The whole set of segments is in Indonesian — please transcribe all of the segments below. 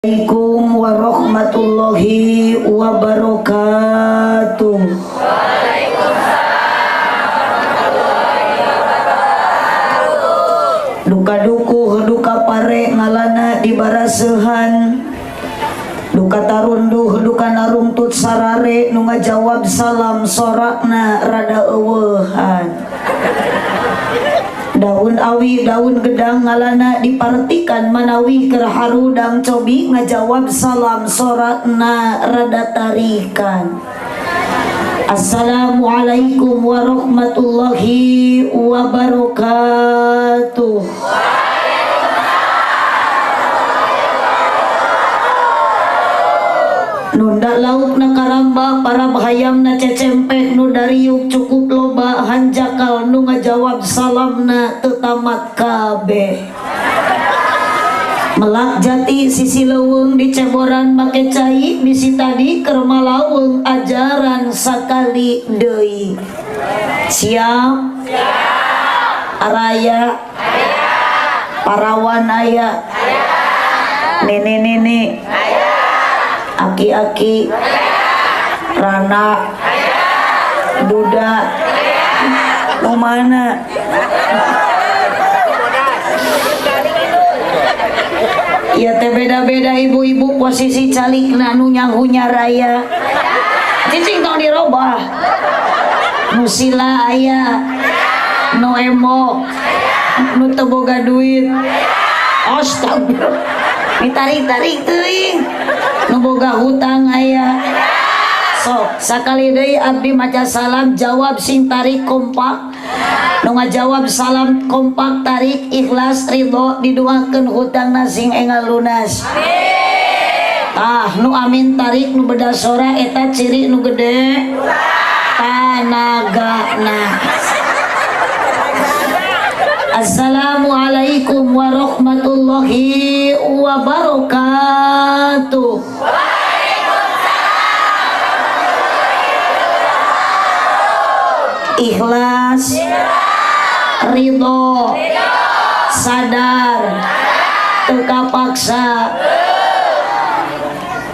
Assalamualaikum warahmatullahi wabarakatuh. Duka duku duka pare ngalana di barasehan. Duka tarunduh duka narungtut sarare nu ngajawab salam sorakna rada eueuhan. Daun awi daun gedang ngalana dipartikan manawi keur harudang cobi ngajawab salam sorakna rada tarikan. Assalamualaikum warahmatullahi wabarakatuh. Nunda lauk na karamba para bahayam na cecempek nu dariuk cukup loba hanjakal nu ngajawab salamna tetamat kabeh. Melak jati sisi leuweung di ceboran make cai bisi tadi keur malaweng ajaran sakali deui. Siap? Siap. Araya? Aya. Parawan aya? Aya. Nene-nene? Aya. Aki-aki, rana, duda, mau mana? Ya teh beda-beda ibu-ibu posisi calik nu nyahunya raya. Cicing tong dirobah. Nu sila aya, nu emo, nu teu boga duit. Astagfirullah. Ditarik-tarik teuing. Nu boga hutang aya. Sok sakali deui abdi maca salam jawab sing tarik kompak. Nu ngajawab salam kompak tarik ikhlas ridho diduakeun hutangna sing enggal lunas. Amin. Nu amin tarik nu beda sora eta ciri nu gede tanagana. Assalamualaikum warahmatullahi wabarakatuh. Ikhlas, ridho, sadar, teka paksa.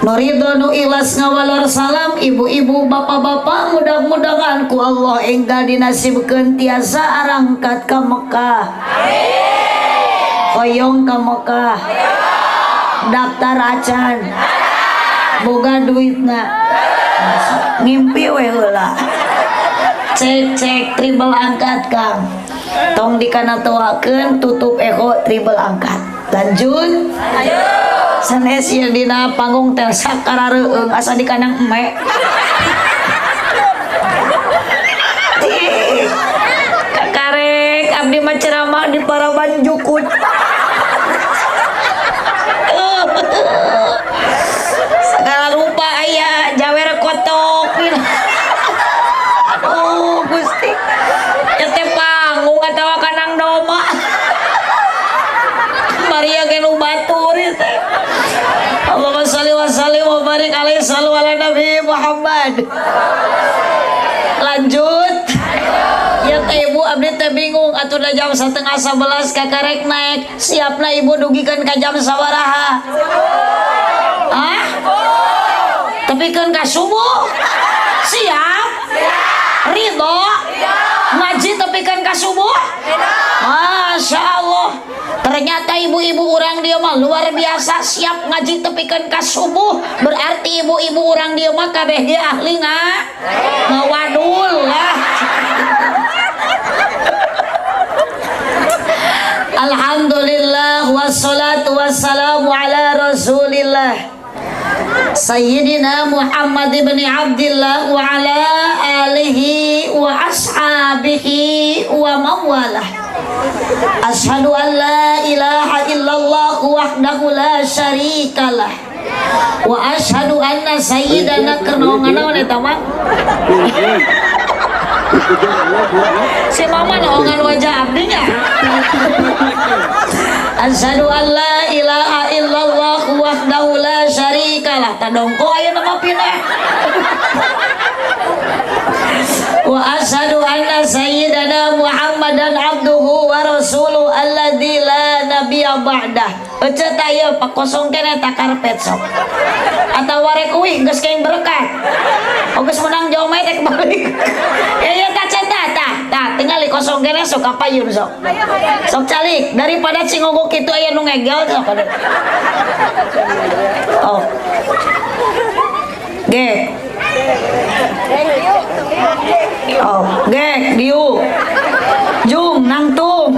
Nu ridho nu ikhlas ngawalor salam ibu-ibu bapak-bapak mudah-mudahan ku Allah enggal dinasibkeun tiasa arangkat ka Mekah. Amin. Hoyong ka Mekah. Daftar acan. Boga duitna. Ngimpi we heula. Cek triple angkat Kang. Tong dikanatoakeun tutup eho triple angkat. Lanjut. Ayo. Sanes ieu dina panggung teh sakarareung asa di kandang eme. Kakarek abdi mah ceramah di Paraban Jukut. Segala rupa aya jawer kotok. Aduh Gusti. Ya teh panggung atawa kandang domba. Maria genu batur teh. Allahumma shalli wa sallim wa barik alaihi sallu ala Nabi Muhammad. Lanjut. Ya teh ibu abdi teh bingung atuh jam 10:30 kakarek naik. Siapna ibu dugikeun ka jam sabaraha? Hah? Tepikeun ka subuh? Siap? Ridho? Ngaji tepikeun ka subuh? Masya Allah. Ternyata ibu-ibu orang dia mah luar biasa siap ngaji tepikeun ka subuh. Berarti ibu-ibu orang dia mah kabeh dia ahli ngawadul lah. Alhamdulillah wassalatu wassalamu ala Rasulillah Sayyidina Muhammad ibn Abdillah wa ala alihi wa ashabihi wa mawalah. Ashhadu an la ilaha illallah wahdahu la syarikalah wa ashhadu anna sayyidana kernaongan eta mah si mama naongan wajah abdinya. Asyhadu an la ilaha illallah wahdahu la syarikalah. Tadongko aya nama pineh. Wa asyhadu anna sayyidana Muhammadan abduhu wa rasuluhu alladzi la nabiyya nabiyya ba'dah. Ece taya pak kosong kene tak karpet sok. Atau warek uih geus keng berkat. Geus menang jauh mah teh balik. Ya tak cetak tah tinggali kosong kene sok kapayun sok. Sok calik daripada cingogok kitu aya nu ngegel sok. Oh. Ge. Oh, ge diu. Jung nangtung.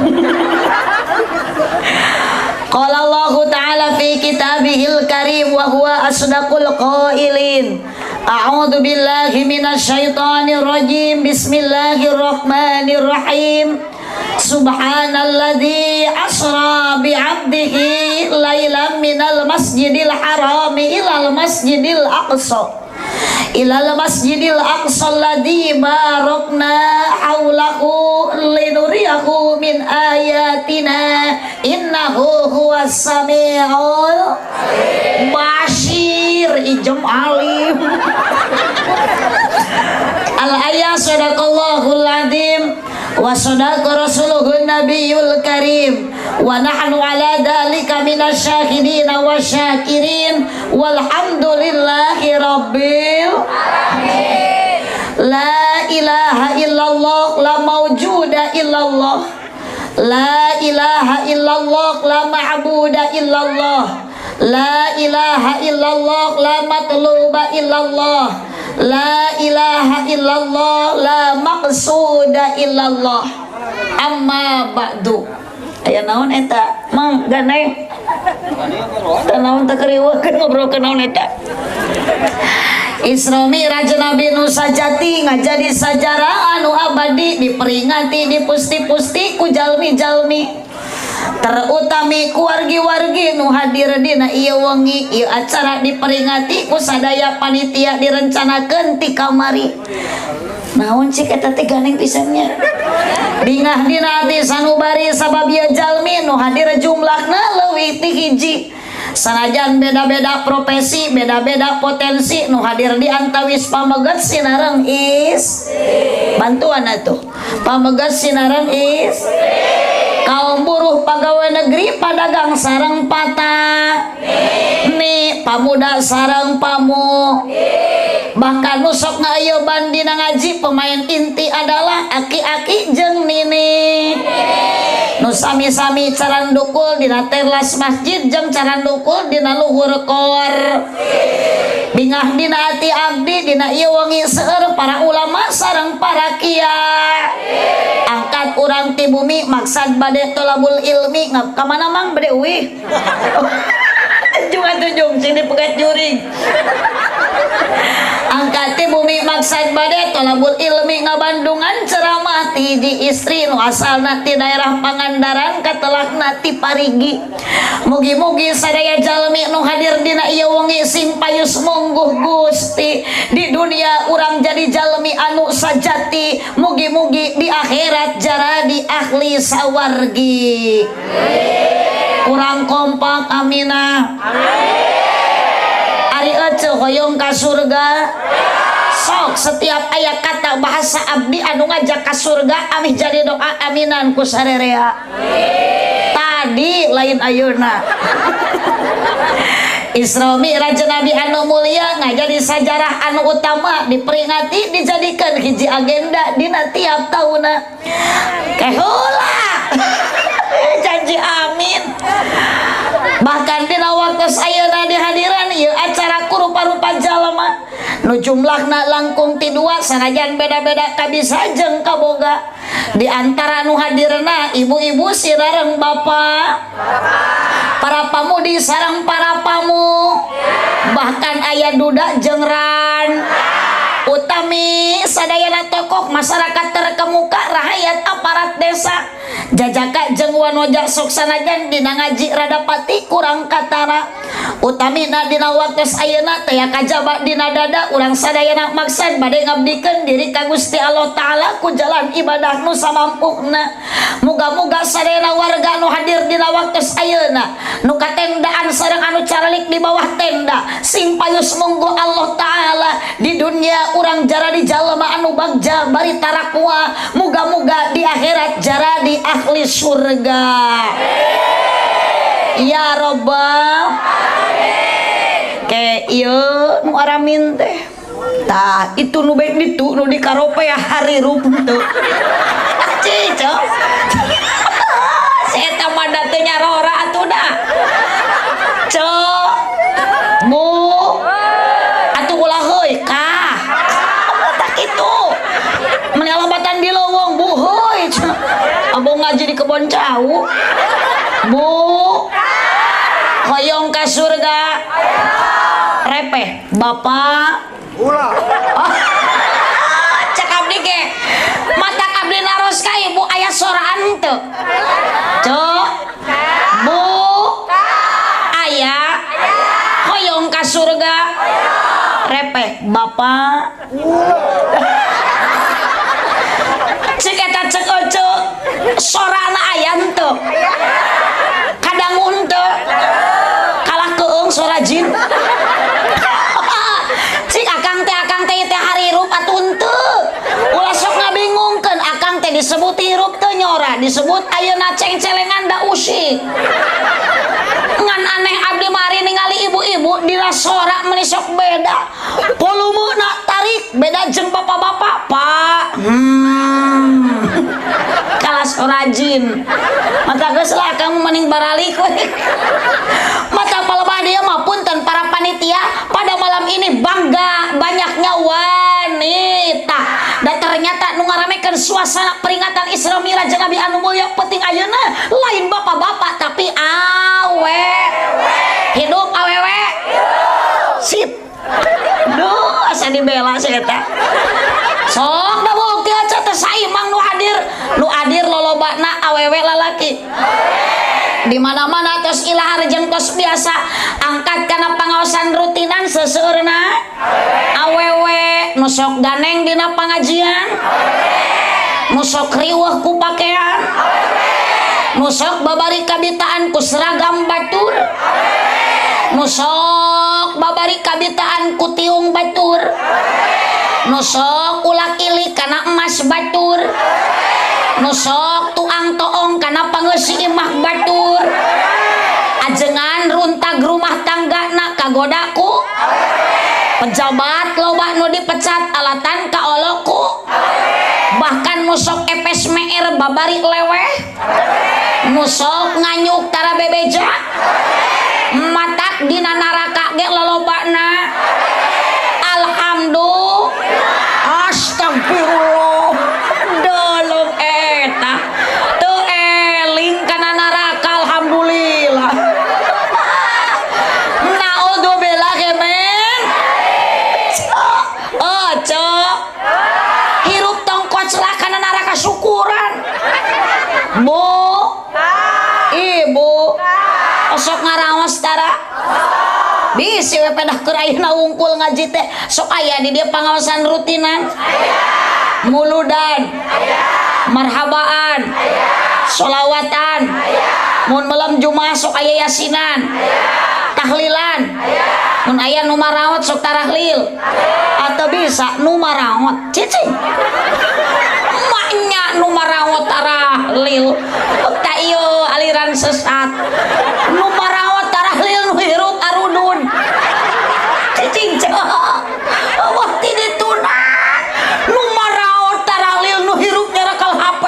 Qala Allah Ta'ala fi kitabihil karim wa huwa asdaqul qailin. A'udzu billahi minasy syaithanir rajim. Bismillahirrahmanirrahim. Subhanalladzi asra bi 'abdihi lailan minal masjidil harami ilal masjidil aqsa. Ilal masjidil aqsa alladzi barakna haulahu linuriyahu min ayatina innahu huwas samiul basir. Ijem alim. Al ayat sadaqallahul adzim wa sadaqa rasuluhun nabiyul karim wa nahnu ala dzalika minasyahidin wasyakirin walhamdulillahi rabbil alamin. La ilaha illallah la mawjuda illallah. La ilaha illallah la ma'buda illallah. La ilaha illallah la matluba illallah. La ilaha illallah la maqsuda illallah. Amma ba'du. Aya naon eta? Mang ganai. Teu naon teu keriweukeun ngobrolkeun naon eta. Isra Mi'raj Nabi nu sajati ngajadi sajarah anu abadi diperingati dipusti-pusti ku jalmi-jalmi. Terutami ku wargi-wargi nu hadir dina ieu wengi ieu acara diperingati ku sadaya panitia direncanakeun ti kamari. Naon cik eta teh ganeng pisannya. Bingah dina hati sanubari sabab ieu jalmi nu hadir jumlahna leuwih ti hiji. Sanajan beda-beda profesi, beda-beda potensi nu hadir di antawis pamegat sinareng is bantuan atuh. Pamegat sinareng is kaum buruh pegawai negeri padagang sareng patah nih pamuda sareng pamu bahkan nusok ngayoban dina ngaji pemain inti adalah aki-aki jeung nini nu sami-sami caran dukul dina teras masjid jeung caran dukul dina luhur kor bingah dina ati abdi dina ieu wengi seueur para ulama sareng para kiai angkat urang ti bumi maksad bade tolabul ilmi ngap ka mana mang bade uih jung atuh jung sini pegat juring angkat ti bumi maksad bade tolabul ilmi ngabandungan ceramah ti hiji istri nu asalna ti daerah Pangandaran katelakna ti Parigi. Mugi-mugi sadaya jalmi nu hadir dina ieu wengi simpayus mungguh Gusti di dunia urang jadi jalmi anu sajati, mugi-mugi di akhirat jaradi ahli sawargi. Urang kompak aminah. Ari ece hoyong ka surga. Sok setiap ayat kata bahasa abdi anu ngajak ka surga amih jadi doa aminan ku sarerea. Tadi lain ayeuna. Isra Mi'raj Nabi anu mulia ngajadi sajarah anu utama diperingati dijadikan hiji agenda dina tiap tauna. Keheula. Janji amin. Bahkan dina waktu ayeuna dihadiran ieu acara ku rupa-rupa jalma nu jumlahna langkung ti dua sanajan beda-beda kabisa jeung kaboga. Di antara nu hadirna ibu-ibu sareng bapak, para pamudi sareng para pamu, bahkan aya duda jeung ran. Utami sadayana tokoh masyarakat terkemuka rakyat aparat desa jajaka jeung wanoja sok sanajan dina ngaji radapati kurang katara utamina dina waktu ayeuna teh kajaba dina dada urang sadayana maksad bade ngabdikeun diri ka Gusti Allah taala ku jalan ibadah nu samampuna. Muga-muga sadayana warga nu hadir dina waktu ayeuna nu katendaan sareng anu caralik di bawah tenda simpayus munggu Allah taala di dunia urang jara di jalma anu bagja bari tarakwa, muga-muga di akhirat jara di ahli surga. ya robbal ke ieu nu aramin teh tah itu nu baik ditu nu dikarope ya hari rup teu cico saya tamada teu nyarora atuh dah cok bu atuh ulah heuy kah tak kitu menelobatan di lowong bu heuy abong ngaji di kebon cau bu hoyong ka surga repeh bapak ulah cek abdi ge mata abdi naros ka ibu aya soraan teu cok bu aya hoyong ka surga repeh bapak cek eta cek oce sorana aya teu kadangun teu kalah keung sora jin cik akang teh hari hirup atuh teu ulah sok ngabingungkeun akang teh disebut hirup teu nyora disebut ayeuna cengcelengan da usik ngan aneh abdi mari ningali ibu-ibu dina sora meuni sok beda volumena tarik beda jeung bapak-bapak pak kalas orajin mata geus lah kamu mending baralik we mata palebah dia mah punten para panitia pada malam ini bangga banyaknya wanita dan ternyata nu ngaramekeun suasana peringatan Isra Mi'raj Nabi anu mulya penting ayeuna lain bapak-bapak tapi awe hidup awewe sip duh asa dibela si eta sok da bukti aja teh saimang nu hadir lolobana awewe lalaki di mana-mana tos ilahar jeung tos biasa angkat kana pangaosan rutinan seseueurna awewe nu sok ganeng dina pangajian nu sok riweuh ku pakean nu sok babari kabitaan ku seragam batur nu sok babari kabitaan ku tiung batur nu sok ulah ilik kana emas batur nu sok tuang toong kana pangeussi imah batur ajengan runtag rumah tanggana kagodaku pejabat loba nu dipecat alatan ka oloku bahkan nu sok epes meer babari leweh nu sok nganyuk tara bebeja matak dina naraka ge lolobana alhamdulillah astagfirullah dolong eta teu eling kana neraka alhamdulillah naudzubillah kemen cok hirup tongkot lah kana neraka syukuran bu ibu sok ngaraos tara bisi we pedah keur ayeuna ungkul ngaji teh sok aya di dieu pangaosan rutinan muludan marhabaan sholawatan mun malam Jumat sok aya yasinan tahlilan mun aya nu maraot sok tarahlil atau bisa nu maraot cicing maknya nu maraot tarahlil ta ieu aliran sesat nu maraot tarahlil nu hirup arudun cicing waktu dituna nu maraot tarahlil nu hirup nyarakal HP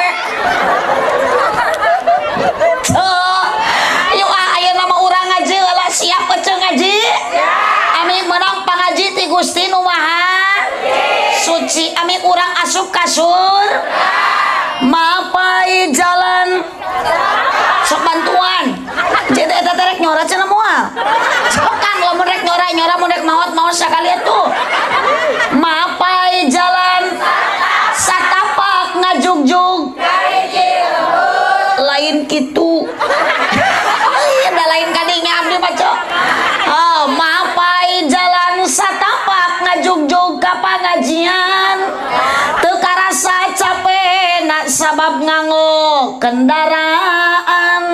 yuk aya nama urang ngaji lah siap ece ngaji ami menang pangaji ti Gusti nu Maha Suci ami urang asup kasur mapai jalan sok bantuan jadi eta terek nyora cenah moal sok kang lamun rek nyora mun rek maot sakalian tuh mapai jalan satapak ngajugjug lain kitu da lain kadinya abdi maco mapai jalan satapak ngajugjug ka pangajian teu karasa capek nak sabab nganggo kendaraan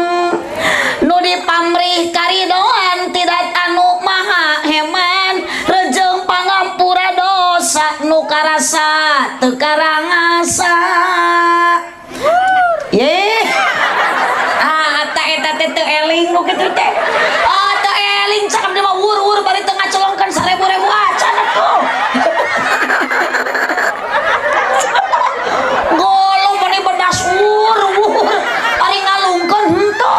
nu dipamrih karidoan tidak anu maha heman rejeng pangampura dosa nu karasa teu karangasa ye eta teh teu eling nu itu teh. Ah teh eling cakap dia mah wur bari tengah colongkan 1000 acan atuh. Golong bari bedas wur ari ngalungkeun henteu.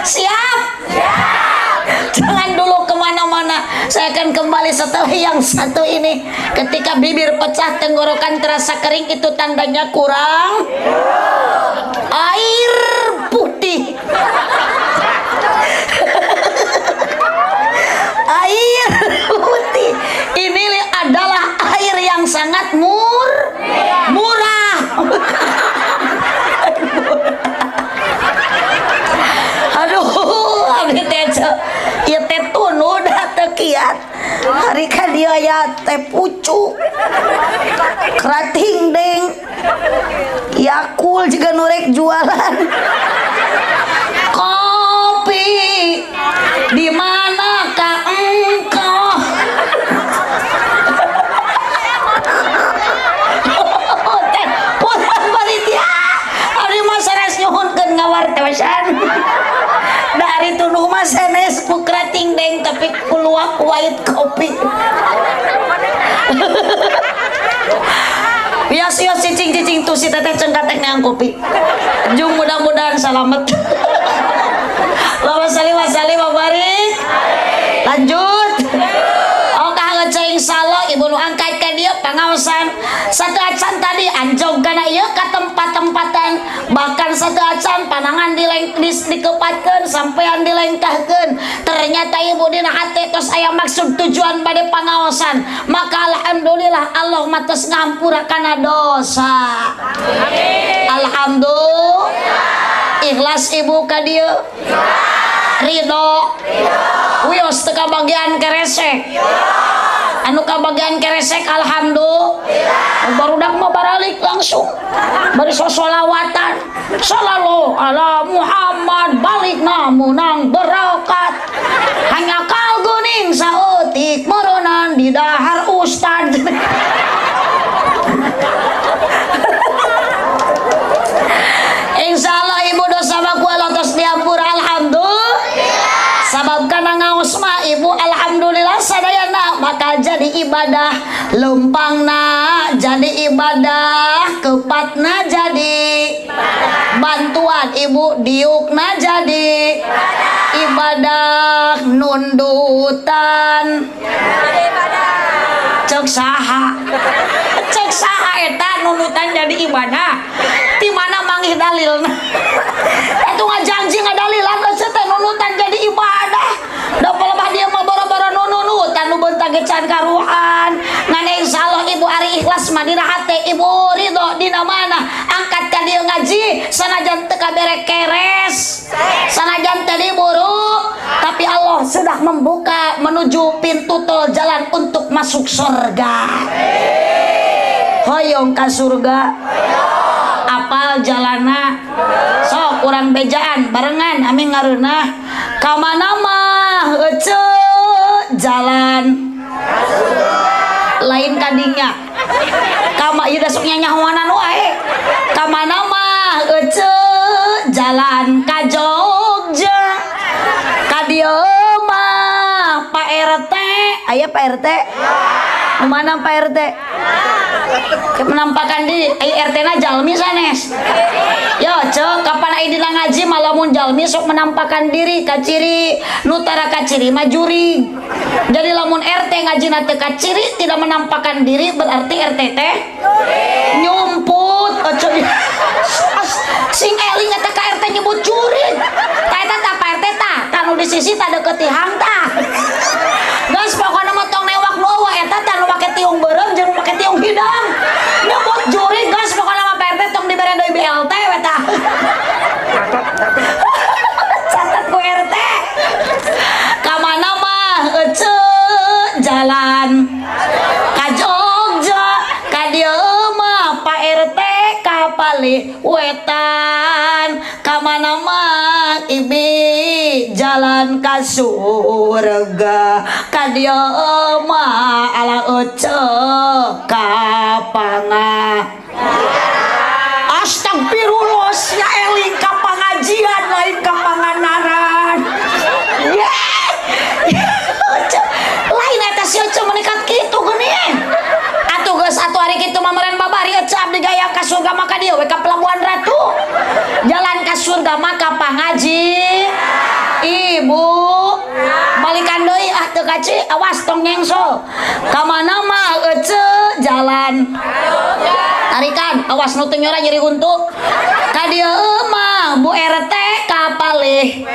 Siap? Jangan dulu kemana-mana. Saya akan kembali setelah yang satu ini. Ketika bibir pecah, tenggorokan terasa kering, itu tandanya kurang air putih. Air putih ini adalah air yang sangat murah. Aduh, abdi teh ieu teh tunu da teu kiat. Hari ka dieu aya teh pucuk. Krating deng. Yakul juga nurek jualan. Kopi di manakah engkau? Teh pulang balik ya. Ari mah sanes nyuhunkeun ngawartosan. Dari tunuh mah sanes pukrating deng tapi kuluak white kopi. Bias-bias cicing tuh si teteh cengkatek nang kopi. Jung mudah-mudahan selamat. Allahumma shalli wa sallim wa barik. Lanjut. Oh kang cing salo ibu nu angkat ka dieu pangaosan satu acan tadi anjog kana ieu ka tempat-tempatan bahkan satu acan panangan dikepatkeun sampean dilengkahkeun ternyata ibu dina hate tos aya maksud tujuan bade pangaosan maka alhamdulillah Allah mah tos ngampura kana dosa. Amin. Alhamdulillah. Ikhlas ibu ka dieu. Ridho. Wios teu kabagian keresek. Anu kabagian keresek alhamdulillah. Barudak mah baralik langsung. Bari solawatan. Sallallahu ala Muhammad balik namunang berangkat. Hanya kal guning saeutik meureunan di dahar ustad. Insyaallah ibu dosa bakuala tos diampura alhamdulillah. Sabab kana ngaos mah ibu alhamdulillah sadayana maka jadi ibadah lempangna jadi ibadah kepatna jadi bantuan ibu diukna jadi ibadah nundutan cek saha eta nundutan jadi ibadah di mana manggih dalilna itu ngajanji ngadalilan teh nunutan jadi ibadah da pelebah dia mah boro-boro nunutan nu bentage can karuhan ngan insyaallah ibu ari ikhlas mah dina hate ibu ridho dina mana angkat ka dieu ngaji sanajan teu kabere keres sanajan teu diburu tapi Allah sudah membuka menuju pintu tol jalan untuk masuk surga. Hoyong ka surga. Apal jalana sok urang bejaan barengan ami ngareunah ka mana mah jalan lain kadinya ka ieu dasuk nyanyahoanan wae ka mana mah jalan ka Jogja ka dieu mah Pak RT aya Pak RT mana Pak RT menampakan diri RT na jalmi sanes yo cek kapan ai dina ngaji malamun jalmi sok menampakan diri kaciri nutara kaciri majuri jadi lamun RT ngaji na teu kaciri tidak menampakan diri berarti RT teh nyumput sing eling eta ka RT nyebut juri ta eta ta Pak RT ta tanu di sisi ta deukeut tihang ta geus pokona mah tong newak nu eueuh eta ta nu make tiung beureum jeung make tiung hidang nyebut juri geus pokona mah Pak RT tong dibere deui BLT we ta catat ku RT ka mana mah jalan ka Jogja ka dieu mah Pak RT ka Palih Wetan ka mana mah ibi jalan ka surga ka dieu mah ala ece ka pangah surga maka dia we ka Pelabuhan Ratu. Jalan ka surga maka pangaji. Ibu balikan deui teu kaci awas tong nyengsol. Ka mana mah ece jalan. Tarikan awas nu teu nyora nyeri untuk. Ka dieu mah Bu RT kapalih.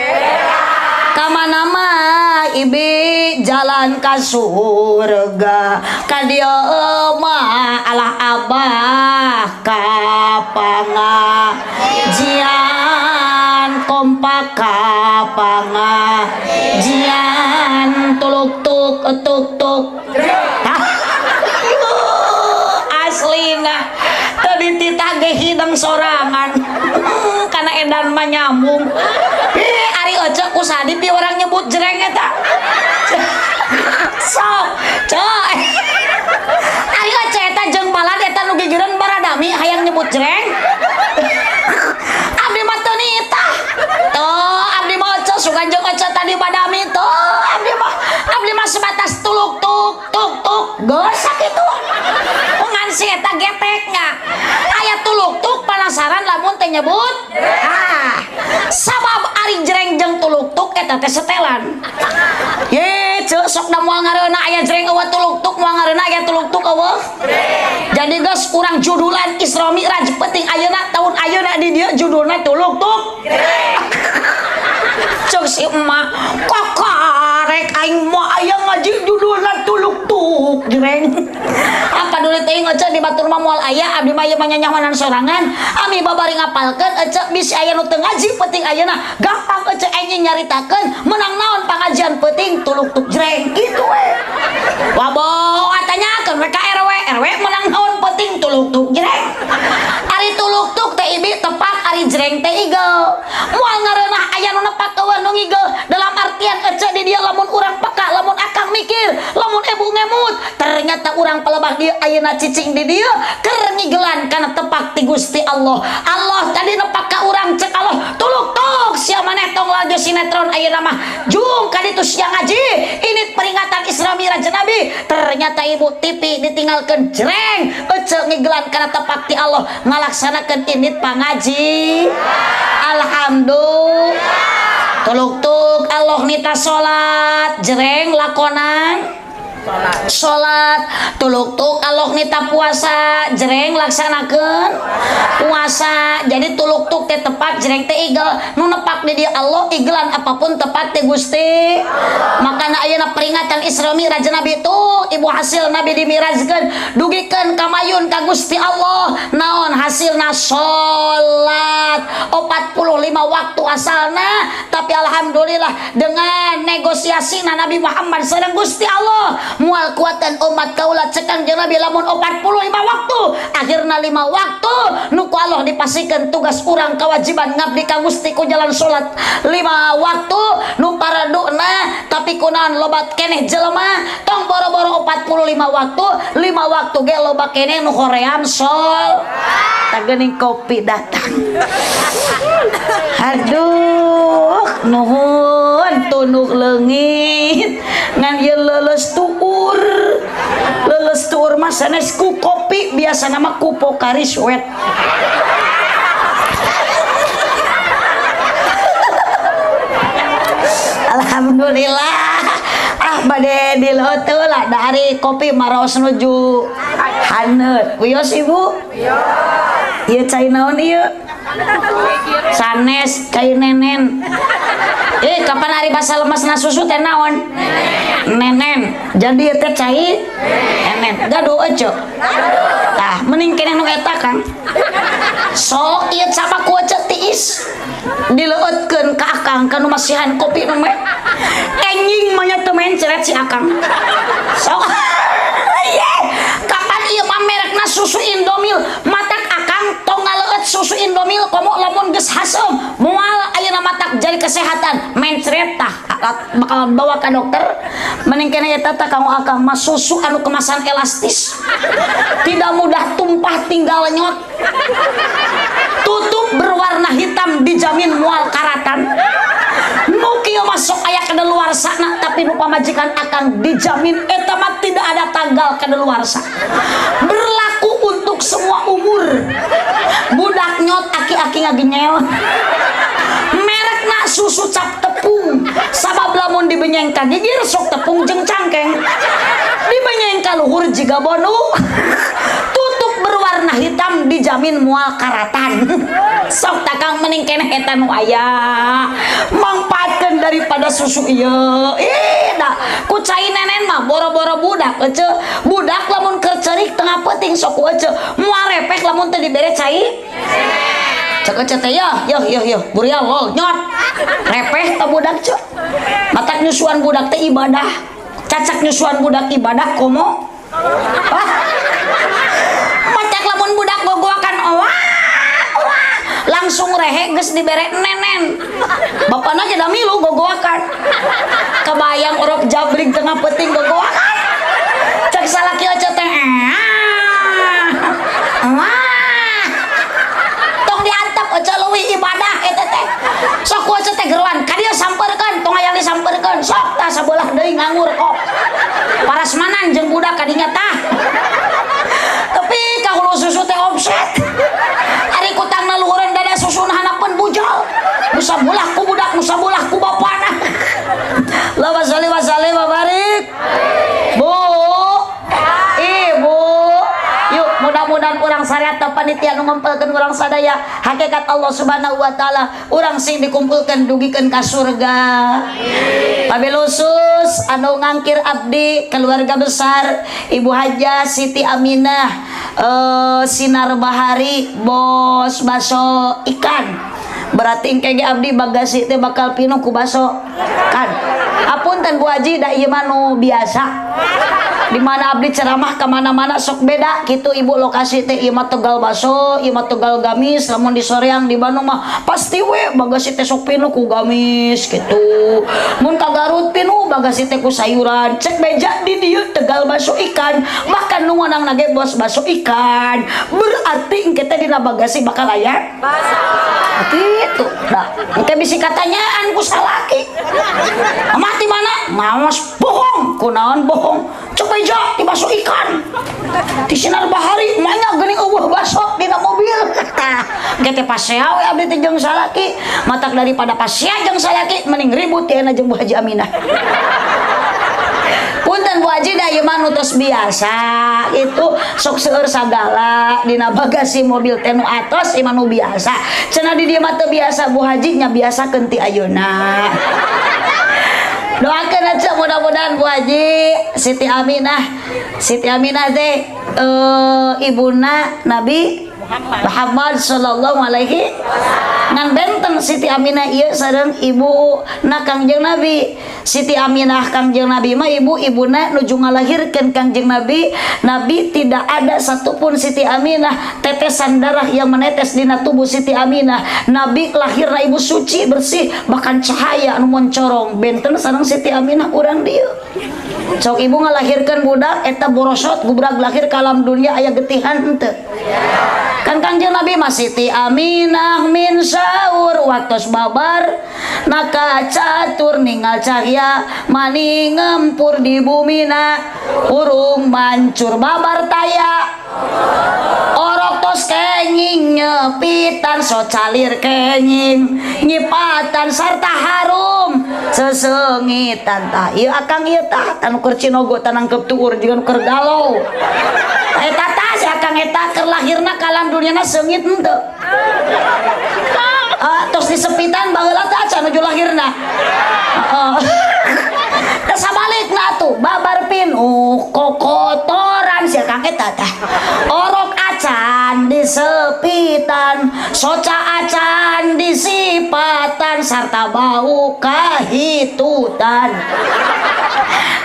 Ka mana mah ibi jalan ka surga. Ka dieu mah alah abah ka pangajian kompak ka pangajian tuluk tuk tuk tuk. Aslina tadi titah ge hidang sorangan karena edan mah nyambung. Ari ece ku sadip di orang nyebut jreng eta. Sok coy. Ari ece eta jeung balad eta nu gigireun baradami hayang nyebut jreng. Abdi mah teu nitah. Tuh abdi mah ece sugan jeung ece tadi badami tuh. Abdi mah sebatas tuluk tuk tuk tuk. Geus sakitu. Ngan si eta geteknya. Aya tuluk tuk penasaran lamun teh nyebut. Sabab ari jreng jeung tuluk tuk eta teh setelan. Ye, ceuk sok da moal ngareuna aya jreng eueuh tuluk tuk, moal ngareuna aya tuluk tuk eueuh. Jadi geus urang judulan Isra Mi'raj penting ayeuna tahun ayeuna di dieu judulna tuluk tuk. Cuk si emak, kakarek aing mah aya ngaji judulna tuluk tuk jreng. Apa dulu teuing ece di batur mah moal aya abdi mah ieu mah nyanyawanan sorangan. Ami babari ngapalkeun ece bisi aya nu teu ngaji penting ayeuna gampang ece enyi nyaritakeun menang naon pangajian penting tuluk tuk jreng kitu we. Wabo atanyakeun we ka RW menang naon penting tuluk tuk jreng. Ari tuluk tuk teh ibi tepak ari jreng teh igel. Moal ngareunah aya nu nepak eueuh nu ngigel dalam artian ece di dia lamun urang peka lamun akang mikir lamun ebu ngemut ternyata urang pelebah dia ayeuna cicing di dia keur ngigelan kana tepak ti Gusti Allah. Allah tadi nepak ka urang cek Allah tuluk tuk sia maneh tong lagi sinetron ayeuna mah jung ka ditu sia ngaji ini peringatan Isra Mi'raj Nabi ternyata ibu TV ditinggalkeun jreng ece ngigelan kana tepak ti Allah ngalaksanakeun init pangaji. Alhamdulillah tuluk tuk Allah nita salat jreng lakonan salat tuluk tuk Allah nita puasa jreng laksanakeun puasa. Jadi tuluk tuk teh tepak jreng teh igel nu nepak di dieu Allah igelan apapun tepak teh Gusti. Makana ayeuna peringatan Isra Mi'raj Nabi tuh ibu hasil Nabi dimirajkeun dugikeun ka mayun ka Gusti Allah naon hasilna salat 45 waktu asalna tapi alhamdulillah dengan negosiasina Nabi Muhammad sareng Gusti Allah mual kuatan umat kaula cekang jeung Nabi lamun 45 waktu akhirna 5 waktu nu ku Allah dipasikeun tugas urang kewajiban ngabdi ka Gusti ku jalan salat 5 waktu nu paraduna tapi kunaon loba keneh jelema tong boro-boro 45 waktu 5 waktu ge loba keneh nu hoream sol tageuning kopi datang. Aduh nuhun tunuk leungit ngan ieu leuleus tuur mah sanes ku kopi biasa nama ku Pokari Sweat. Alhamdulillah bade diloteul lah dari kopi maros nuju haneut wios ibu ieu cai naon ieu sanes cai nenen. Kapan hari basa lemesna susu teh naon nenen jadi teh cai nenen gaduh ece tah mending keneh nu eta Kang sok ieu sama ku ece tiis dileueutkeun ka Akang kanu masihan kopi nu meh enjing mah nya teu mencret si Akang sok kapan ieu mah merekna susu Indomil matak Akang tong ngaleueut susu Indomil komo lamun geus haseum moal ayeuna matak jadi kesehatan mencret tah bakal bawa ka dokter mending keneh eta tah kanggo Akang mah susu anu kemasan elastis tidak mudah tumpah tinggal nyot tutup berwarna hitam dijamin moal karatan nu kieu masuk aya kadaluarsana tapi tapi nu pamajikan akang dijamin eta mah tidak ada tanggal kadaluarsa, berlaku untuk semua umur. Budak nyot aki-aki ngagengel merekna susu cap tepung, sabab lamun dibenyeng ka gigir sok tepung jeung cangkeng, dibenyeng ka luhur jiga bonu tutup berwarna hitam dijamin moal karatan. Sok takang mending keneh eta nu aya mangpaatkeun daripada susu ieu. Da ku cai nenen mah boro-boro budak ece, budak lamun keur ceurik tengah peuting sok ku ece, moal repek lamun teu dibere cai cek ece teh yo burial lol nyot repeh ka budak cek. Matak nyusuan budak teh ibadah, cacak nyusuan budak ibadah komo. Matak lamun budak gogoakan wah langsung rehe geus dibere nenen. Bapana ge da milu gogoakan. Kebayang orok jabring tengah peuting gogoakan. Cek salaki ece teh aja leuwih ibadah eta teh. Sok ku teh geruan ka dieu sampeurkeun, tong aya disampeurkeun. Sok tah sabelah deui nganggur kok. Parasmanan jeung budak ka dinya tah. Tapi kahulu susu teh omset. Ari kutangna luhureun dada susuna hanapeun bujal. Musa bulah ku budak, musa bulah ku bapana. Allahumma sholli wa sallim wa barik. Bu, Ibu, yuk mudah-mudahan urang sareat panitia nu ngempelkeun urang sadaya hakikat Allah Subhanahu wa taala, urang sing dikumpulkeun dugikeun ka surga. Pabelusus anu ngangkir abdi keluarga besar Ibu Hajah Siti Aminah Sinar Bahari bos baso ikan. Berarti engke ge abdi bagasi teh bakal pinuh ku baso kan. Apunten Bu Haji da ieu mah nu biasa. Di mana abdi ceramah ke mana-mana sok beda gitu Ibu lokasi teh ieu mah Tegal baso, ieu mah Tegal gamis, lamun di soreang di Bandung mah pasti we bagasi teh sok pinuh ku gamis gitu. Mun ka Garut pinuh bagasi teh ku sayuran. Cek beja di dieu Tegal baso ikan, bahkan nu ngonangna ge bos baso ikan. Berarti engke teh dina bagasi bakal aya baso. Gitu. Nah, engke bisi katanyaan ku salaki. Mati mana? Maos bohong. Kunaon bohong? Cek beja di baso ikan. Di Sinar Bahari manya geuning eueuh baso dina mobil. Engke teh pasea we abdi teh jeung salaki. Matak daripada pasea jeung salaki mending ribut teh jeung Bu Haji Aminah. Punten Bu Haji da ieu mah nu tos biasa itu sok seueur sagala dina bagasi mobil teh nu atos ieu mah nu biasa. Cenah di dieu mah teu biasa Bu Haji nya biasakeun ti ayeuna. Doakeun aja mudah-mudahan Bu Haji Siti Aminah teh ibuna Nabi Muhammad sallallahu alaihi ngan benten Siti Aminah ieu sareng ibu na Kangjeng Nabi. Siti Aminah Kangjeng Nabi mah ibuna nuju ngalahirkeun Kangjeng Nabi. Nabi tidak ada satupun Siti Aminah tetesan darah yang menetes dina tubuh Siti Aminah. Nabi lahirna ibu suci bersih, bahkan cahaya anu moncorong. Benten sareng Siti Aminah urang dieu. Sok ibu ngalahirkeun budak eta borosot gubrag lahir ka alam dunia aya getihan henteu. Kan Kangjeng Nabi mah Siti Aminah min saur waktos babar naka catur ningal cahya mani ngempur di bumina urung mancur babar taya orok tos kenging nyepitan so calir kenging nyipatan sarta harum sesengitan tah ieu akang ieu tah anu keur cinogo tanangkep tuur jeung keur galau eta tah si akang eta keur lahirna ka alam duniana seungit henteu. Tos disepitan baheula teh acan nuju lahirna. Da sabalikna atuh babar pinuh kokotoran si akang eta tah. Orok acan disepitan, soca acan disipatan sarta bau kahitutan.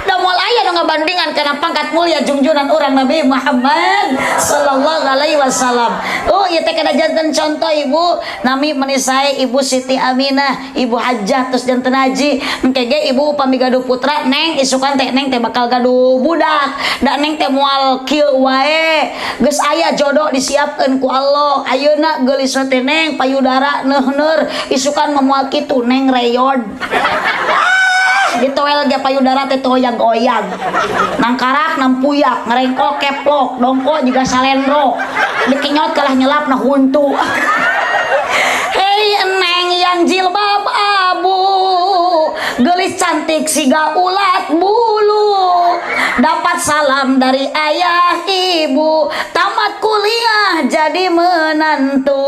Da moal aya nu ngabandingan kana pangkat mulia junjunan urang Nabi Muhammad sallallahu alaihi wasallam. Oh ieu teh kada janten contoh Ibu nami menisai Ibu Siti Aminah, Ibu Hajah terus janten haji. Engke ge Ibu upami gaduh putra neng isukan teh neng teh bakal gaduh budak. Da neng teh moal kieu wae. Geus aya jodoh disiapkeun ku Allah. Ayeuna geulis teh neng payudara neuhneur isukan moal kitu neng reyod. ditoel ge payudara teh toyag-oyag nang karak nang puyak ngerengkol keplok dongko juga salendro dikinyot kalah nyelap na huntu. Hei eneng yang jilbab abu gelis cantik siga ulat bulu dapat salam dari ayah ibu tamat kuliah jadi menantu.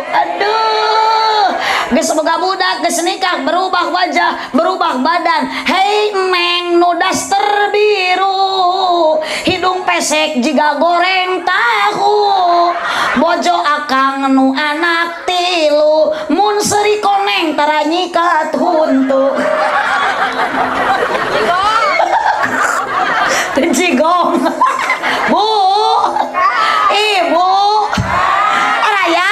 Aduh geus boga budak geus nikah berubah wajah berubah badan. Hei meng nu daster biru hidung pesek jiga goreng tahu bojo akang nu anak tilu mun seri koneng tara nyikat huntu. Cigong. Bu ibu raya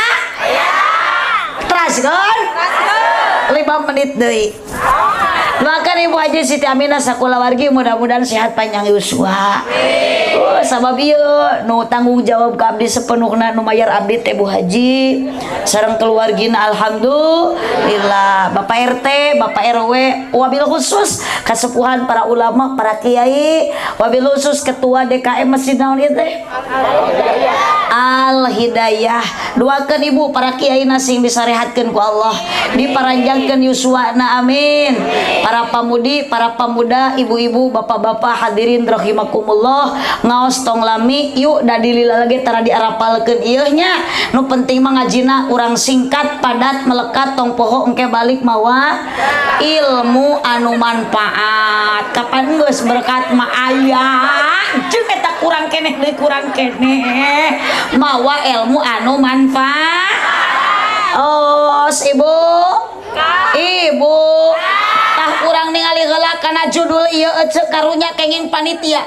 teraskeun 5 menit deui. Doakan Ibu Haji Siti Aminah sakulawargi mudah-mudahan sehat panjang yuswa. Sabab ieu nu tanggung jawab ka abdi sepenuhna nu mayar abdi teh Bu Haji sareng keluargina alhamdulillah. Bapak RT, Bapak RW, wabil khusus kasepuhan para ulama, para kiai, wabil khusus ketua DKM Masjid naon ieu teh? Al Hidayah. Doakeun Ibu para kiai sing disarehatkeun ku Allah, diparanjangkeun yuswana amin. Para pamudi, para pemuda, ibu-ibu, bapak-bapak hadirin rahimakumullah, ngaos tong lami yuk da dilila lagi tara diarapalkeun ieu nya. Nu penting mah ngajina urang singkat padat melekat tong poho engke balik mawa ilmu anu manfaat. Kapan geus berkat mah aya jeung eta kurang keneh deui kurang keneh mawa ilmu anu manfaat. Oh ibu ibu tah urang ningali heula kana judul ieu eceuk karunya kenging panitia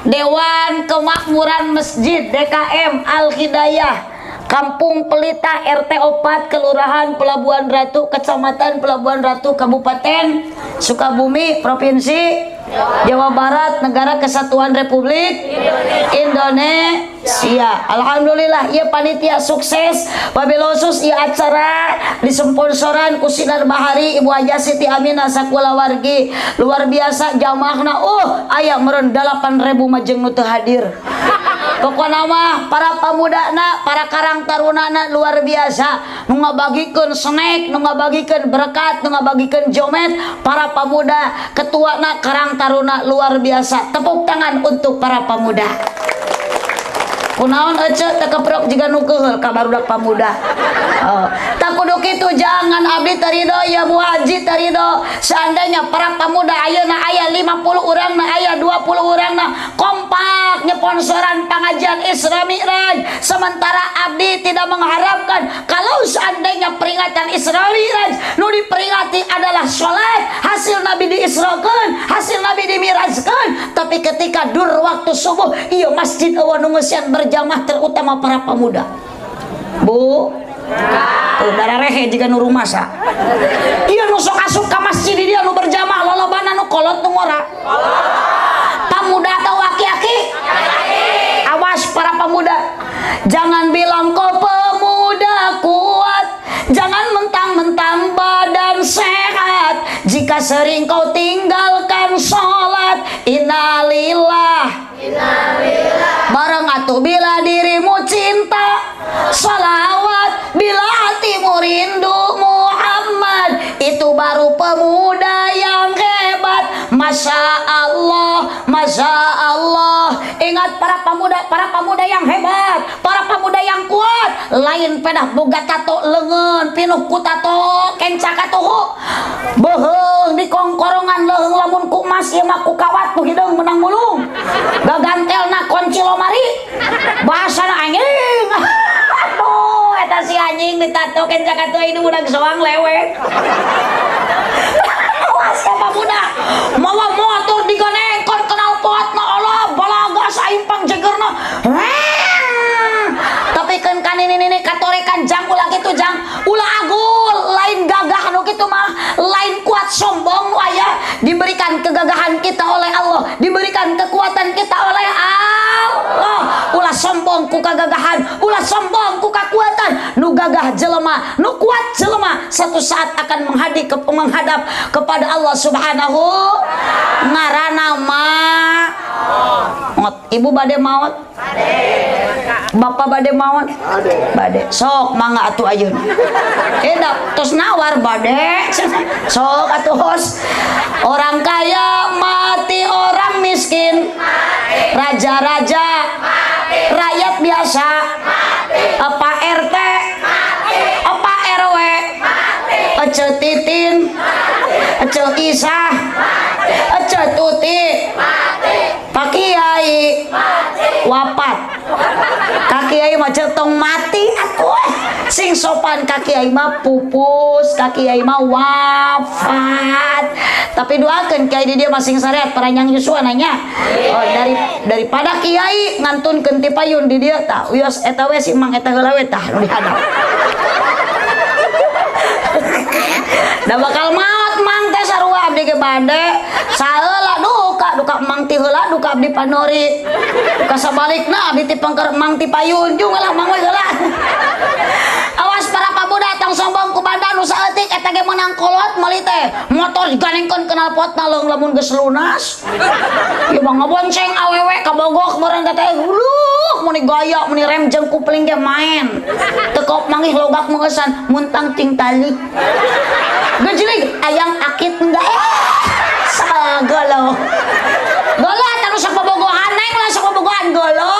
Dewan Kemakmuran Masjid DKM Al Hidayah Kampung Pelita RT 4 Kelurahan Pelabuhan Ratu Kecamatan Pelabuhan Ratu Kabupaten Sukabumi Provinsi Jawa Barat Negara Kesatuan Republik Indonesia. Alhamdulillah ieu panitia sukses wabil khusus ieu acara disponsoran ku Sinar Bahari Ibu Haji Siti Aminah sakulawargi luar biasa jamaahna aya meureun 8.000 majeng nu teu hadir. Pokona mah para pamudana, para karang tarunana luar biasa nu ngabagikeun snack, nu ngabagikeun berkat, nu ngabagikeun jomet para pemuda, ketuana karang taruna luar biasa. Tepuk tangan untuk para pemuda. Kunaon ece teu keprok jiga nu keheul ka barudak pamuda. Tak kudu kitu jangan abdi tarido ya Bu Haji tarido. Seandainya para pemuda ayeuna aya 50 urangna aya 20 urangna kompak nyeponsoran pengajian Isra Mi'raj sementara abdi tidak mengharapkan kalau seandainya peringatan Isra Mi'raj nu diperingati adalah salat hasil Nabi diisrakeun hasil Nabi dimirajkeun tapi ketika dur waktu subuh ieu masjid eueuh nu ngeusian berjamaah terutama para pemuda. Bu darah rehe jika nu rumasa ieu nu sok asup ka masjid dia nu berjamaah lolobana nu kolot nu ngora pemuda atau aki-aki. Awas para pemuda, jangan bilang kau pemuda kuat, jangan mentang-mentang badan sehat jika sering kau tinggalkan sholat. Innalillah bareng atuh bila dirimu cinta sholawat, bila hatimu rindu Muhammad, itu baru pemuda yang hebat. Masya Allah, Masya Allah. Ingat para pemuda yang hebat, para pemuda yang kuat, lain pedah boga tato leungeun pinuh ku tato kenca katuhu beuheung di kongkorongan leuheung lamun ku emas ieu mah ku kawat tu hideung menang mulung gagantelna kunci lomari bahasana anjing. Aduh eta si anjing ditato kenca katuhu ini budak soang lewek. Awas ya pemuda mawa motor digonengkon kenal potna Allah balaga saimpang jegerna. Tapi kan ini katorekan jang ulah gitu jang ulah agul lain gagah anu kitu mah lain kuat sombong nu aya diberikan kegagahan kita oleh Allah diberikan kekuatan kita oleh Allah ulah sombong ku kagagahan, ulah sombong ku kakuatan. Nu gagah jelema, nu kuat jelema, satu saat akan menghadap kepada Allah Subhanahu. Ngaranna mah ibu bade maot, bapak bade maot, bade sok mangga atuh ayeuna. Edak tos nawar bade, sok atuh. Orang kaya mati, orang miskin raja-raja, rakyat biasa, apa RT, apa RW, Ece Titin, Ece Isah, Ece Tuti, Pak Kiai wapat, Kak Kiai mah tong mati atuh. Sing sopan Kak Kiai mah pupus, Kak Kiai mah wafat. Tapi doakeun Kiai di dia masing syariat Paranyang Yusua nanya. Oh, daripada Kiai ngantunkeun ti payun di dia tah. Wios eta we si Mang eta heula we tah nu dihadap. Da bakal maot Mang teh sarua abdi ge bade. Saheula duka Mang ti heula duka abdi panori. Duka sabalikna abdi ti pangker Mang ti payun jeung lah Mang we heula. Awas para pabudak tong sombong ku badan nu saeutik eta ge meunang kolot meuli teh motor diganengkeun knalpotna leung lamun geus lunas. Ieu mah ngabonceng awewe kabogok meureun teh huluh muni gaya muni rem jeung kupling ge main. Teu kop manggih logak mengesan muntang ting tali. Gejlig ayang akit enggak sagolo. Golo anu sok bobogohan neng lah sok bobogohan golo.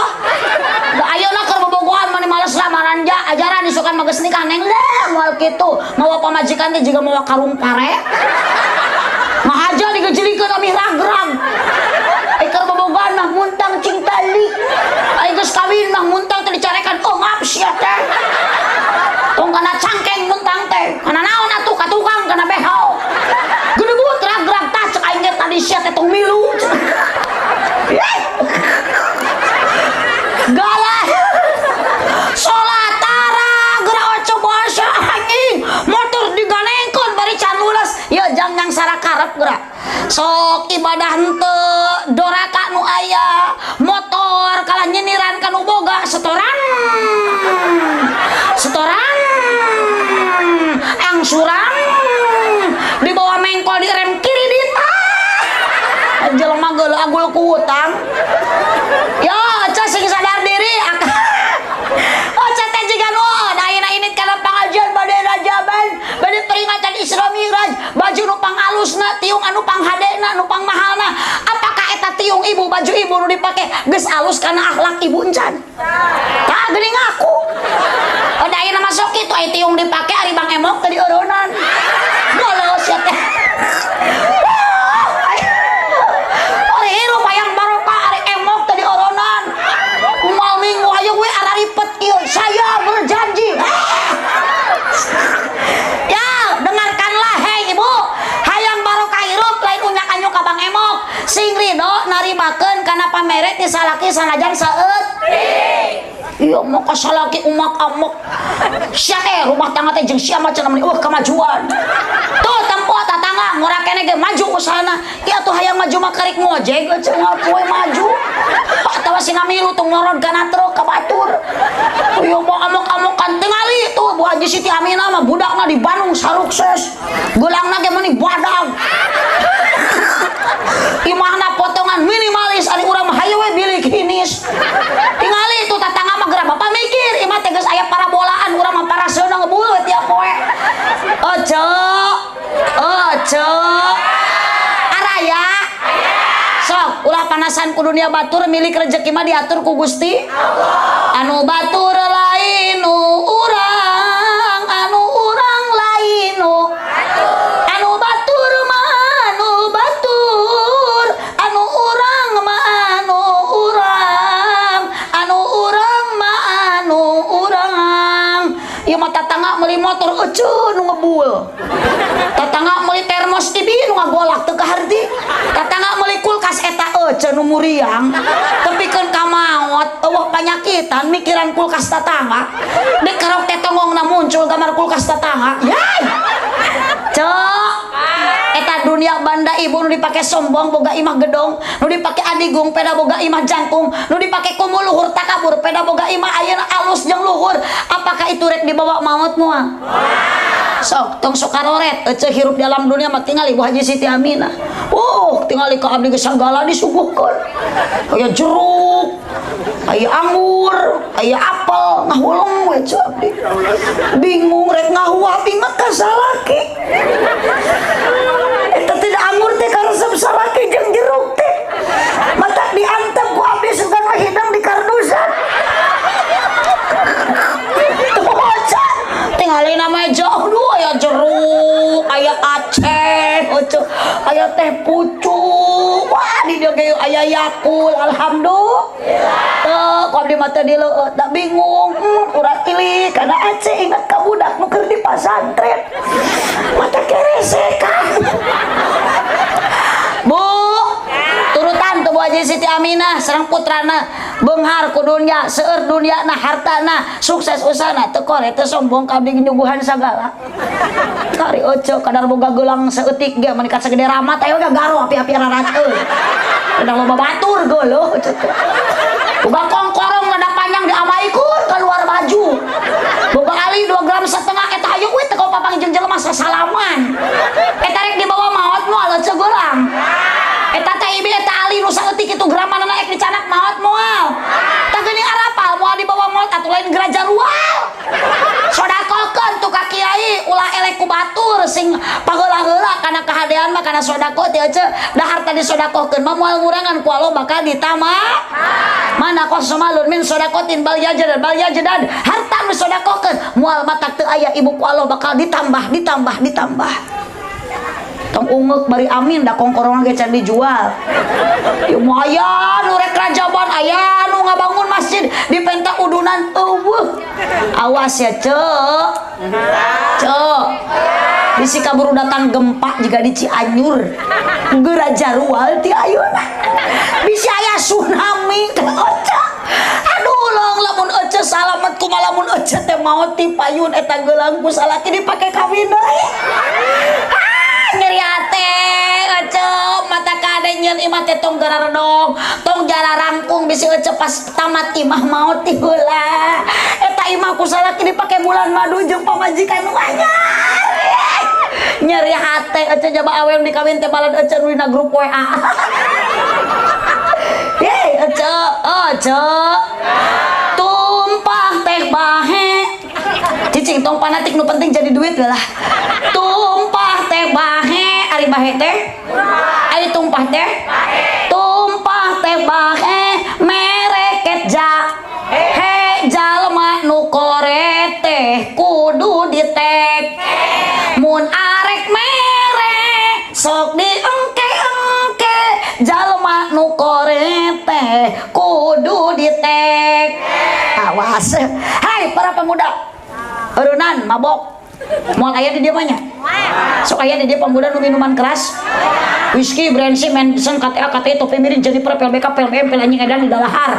Da ayeuna keur bobogohan mani males lah maranja ajaran isukan mah geus nikah neng lah moal kitu. Mawa pamajikan teh jiga mawa karung pare. Ngahaja digejlikeun ami ragrag. Ai keur bobogohan mah muntang cing tali. Ai geus kawin mah muntang teh dicarekan oh ngap sia teh. Tong kana cangkeng muntang teh. Kana naon atuh ka tukang kana behau. Gedebut ragrag tah cek aing ge tadi sia teh tong milu. Galah solatara geura oco basa anjing motor diganengkeun bari can lules ya jangan sarakarep geura sok ibadah henteu doraka nu aya motor kalah nyeniran ka nu boga setoran angsuran dibawa mengkol di rem kiri dit jelema geuleuh agul ku utang yo ca sing sadar diri oh ca teh jiga nu daina init kana pangajian bade rajaban bade peringatan Isra Mi'raj baju nu pangalusna tiung anu panghadena nu pangmahalna apakah eta tiung ibu baju ibu nu dipake geus alus kana akhlak ibu encan tah geuning aku daina masuk kitu aya tiung dipake ari Bang Emok teh dieureunnan geuleuh sia teh saya berjanji ya dengarkanlah hei ibu hayang barokah hirup lain unyak-anyuk ka Bang Emok sing ridho narimakeun kana pamere ti salaki sanajan saeut iya mah ka salaki umak-amuk sia teh rumah tangga teh jeung sia macan meni kemajuan tuh tempo tatangga ngora kene ge maju usahana ieu tuh hayang maju mah karik ngojek cenah ngapoe maju atawa sing ngamilu tong ngoron kana truk ka batur ieu mah amok-amokan tingali tuh Bu Haji Siti Aminah mah budakna di Bandung sarukses geulangna ge meuni badag imahna potongan minimalis ari urang mah hayu we bilik hinis tingali itu tatangga mah geura bapak mikir imah teh geus aya parabolaan urang mah paraseuna ngebuluh tiap poe ojo araya sok ulah panasan ku dunia batur milik rezeki mah diatur ku Gusti Allah anu batur lain nu urang anu urang lain nu anu batur mah anu batur anu urang mah anu urang anu urang mah anu urang ieu mah tatangga meuli motor euceun nu ngebul tatangga meuli termos TV nu ngagolak teu kaharti tatangga meuli kulkas eta euceun nu muriang tepikeun ka maot eueuh panyakitan mikiran kulkas tatangga dek karok teh tongongna muncul gambar kulkas tatangga yai cok eta dunia banda ibu nu dipake sombong boga imah gedong, nu dipake adigung peda boga imah jangkung, nu dipake kumul luhur takabur peda boga imah ayeuna alus jeung luhur. Apakah itu rek dibawa maut moal? Sok tong sokaroret ece hirup dalam dunia mah tinggal Ibu Haji Siti Aminah. Tinggal ka abdi ge sagala disuguhkeun. Aya jeruk, aya anggur, aya apel, ngahulung we ce abdi. Bingung rek ngahuah binget ka salaki. Eta tidak anggur teh karesep salaki jeung jeruk teh. Matak diantep ku abdi sugan mah hidang di kardusan. Tinggalin namanya jauh aya jeruk, aya aceh, aya teh pucuk, wah di dia ge aya Yakul, alhamdulillah. Kok abdi mah teh dileueut da bingung, urang pilih kana Aceh ingat ka budak nu keur di pasantren. Mata kerese kan. Bu, turutan tuh Bu Haji Siti Aminah sareng putrana beunghar ku dunya, seueur dunyana hartana, sukses usahana teu kore teu sombong ka abdi nyuguhan sagala. Kari oco kadar boga geulang saeutik ge mun ka sagede ramat aya udah garo api-api rarateun. Udah loba batur geuleuh oco teh. Boga kongkorong rada panjang diamaikeun keluar baju. Boga ali 2,5 gram eta hayu we teu papang jeung jelema sasalaman. Eta rek dibawa maot moal oco geulang. Eta teh ibi eta ali nu saeutik kitu gramana naik dicanak maot moal. Tah geuning arapal moal dibawa maot atuh lain geraja rual. Sodakokeun tu ka kiai ulah elek ku batur sing pageula-geula kana kahadean mah kana sodako teh ece da harta disodakokeun mah moal ngurangan ku Allah bakal ditambah. Mana qasamalun min sodakotin bal yajadan harta nu sodakokeun moal matak teu aya ibu ku Allah bakal ditambah. Tong ungek bari amin da kongkorong ge can dijual. Ieu mah aya nu rek rajaban, aya nu ngabangun masjid di pentak udunan eueuh. Awas ya, Cek. Cek. Bisi kaburu datang gempa juga di Cianjur. Geraja rual ti ayeuna. Bisi aya tsunami ka Oca. Aduh long lamun Oca salamet kumaha lamun Oca teh maot ti payun eta geulang ku salaki dipake kawin deui. Nyeri hati Oce mata kade nyeun imah teh tong garardong tong jara rangkung bisi Oce pas tamat imah maot ti heula eta imah ku salaki dipake bulan madu jeung pamajikan nu anyar. Nyeri hati Oce jaba awewe dikawin teh balad Oce nu dina grup WA. Hei Oce tumpah teh bahe cicing tong panatik nu penting jadi duit lah. Tumpah teh bahe ari bahe teh ari tumpah teh tumpah teh bahe mereket he jalma nu kore teh kudu ditek mun arek mere sok diengke-engke jalma nu kore teh kudu ditek. Awas hai para pemuda eureunnan mabok moal aya di dieu mah nya sok aya di dieu pemuda nu minuman keras whisky brandy mensen KTA KTI topi miring jadi PLBK PLBM pelanjing edan di dalahar.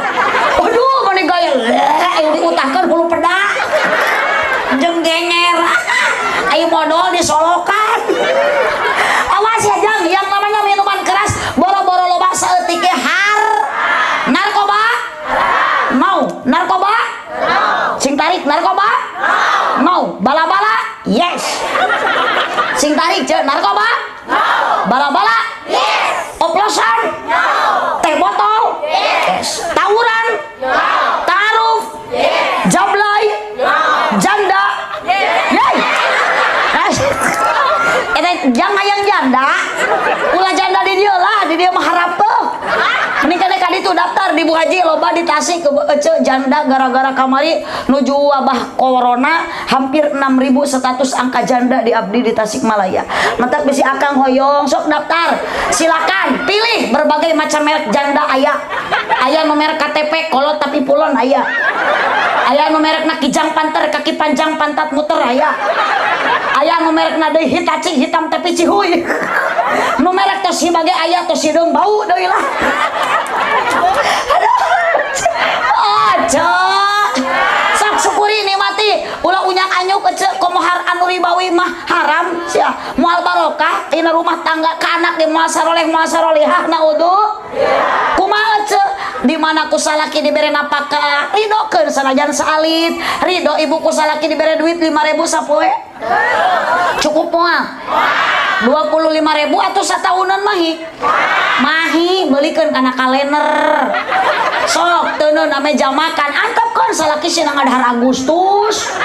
Aduh mani gaya aya diutahkeun hulu peda jeung genger aya modal disolokan. Awas ya jang yang namanya minuman keras boro-boro loba saeutik ge har narkoba mau narkoba sing tarik narkoba mau bala-bala yes sing tarik ce narkoba bala-bala yes oplosan teh botol yes tawuran taruh jablay janda yey eta jang hayang janda ulah janda di dieu lah di dieu mah harap teu mending kana ka ditu daftar di Bu Haji loba di Tasik ke Ece janda gara-gara kamari nuju wabah corona hampir 6.000 status angka janda di abdi di Tasikmalaya. Mantak bisi akang hoyong sok daftar silakan pilih berbagai macam merek janda aya nu merek KTP kolot tapi pulon aya nu merek na kijang panter kaki panjang pantat muter aya nu merek na deui Hitachi hitam tapi cihuy nu merek tos hibage aya tos hideung bau deui lah. Aduh Oce sok syukuri nikmati ulah unyak anyuk Ece komohar anu wibawi mah haram sia. Moal barokah dina rumah tangga ka anak ge moal sarolehah naudzu. Kumaha ceu? Di mana ku salaki dibere napaka ridokeun sanajan saalit. Ridho ibu ku salaki dibere duit 5.000 sapoe. Cukup moal. 25.000 atau satahunan mahi belikeun kana kalender. Sok teu name jam makan angkapkeun salaki sinang adahar Agustus.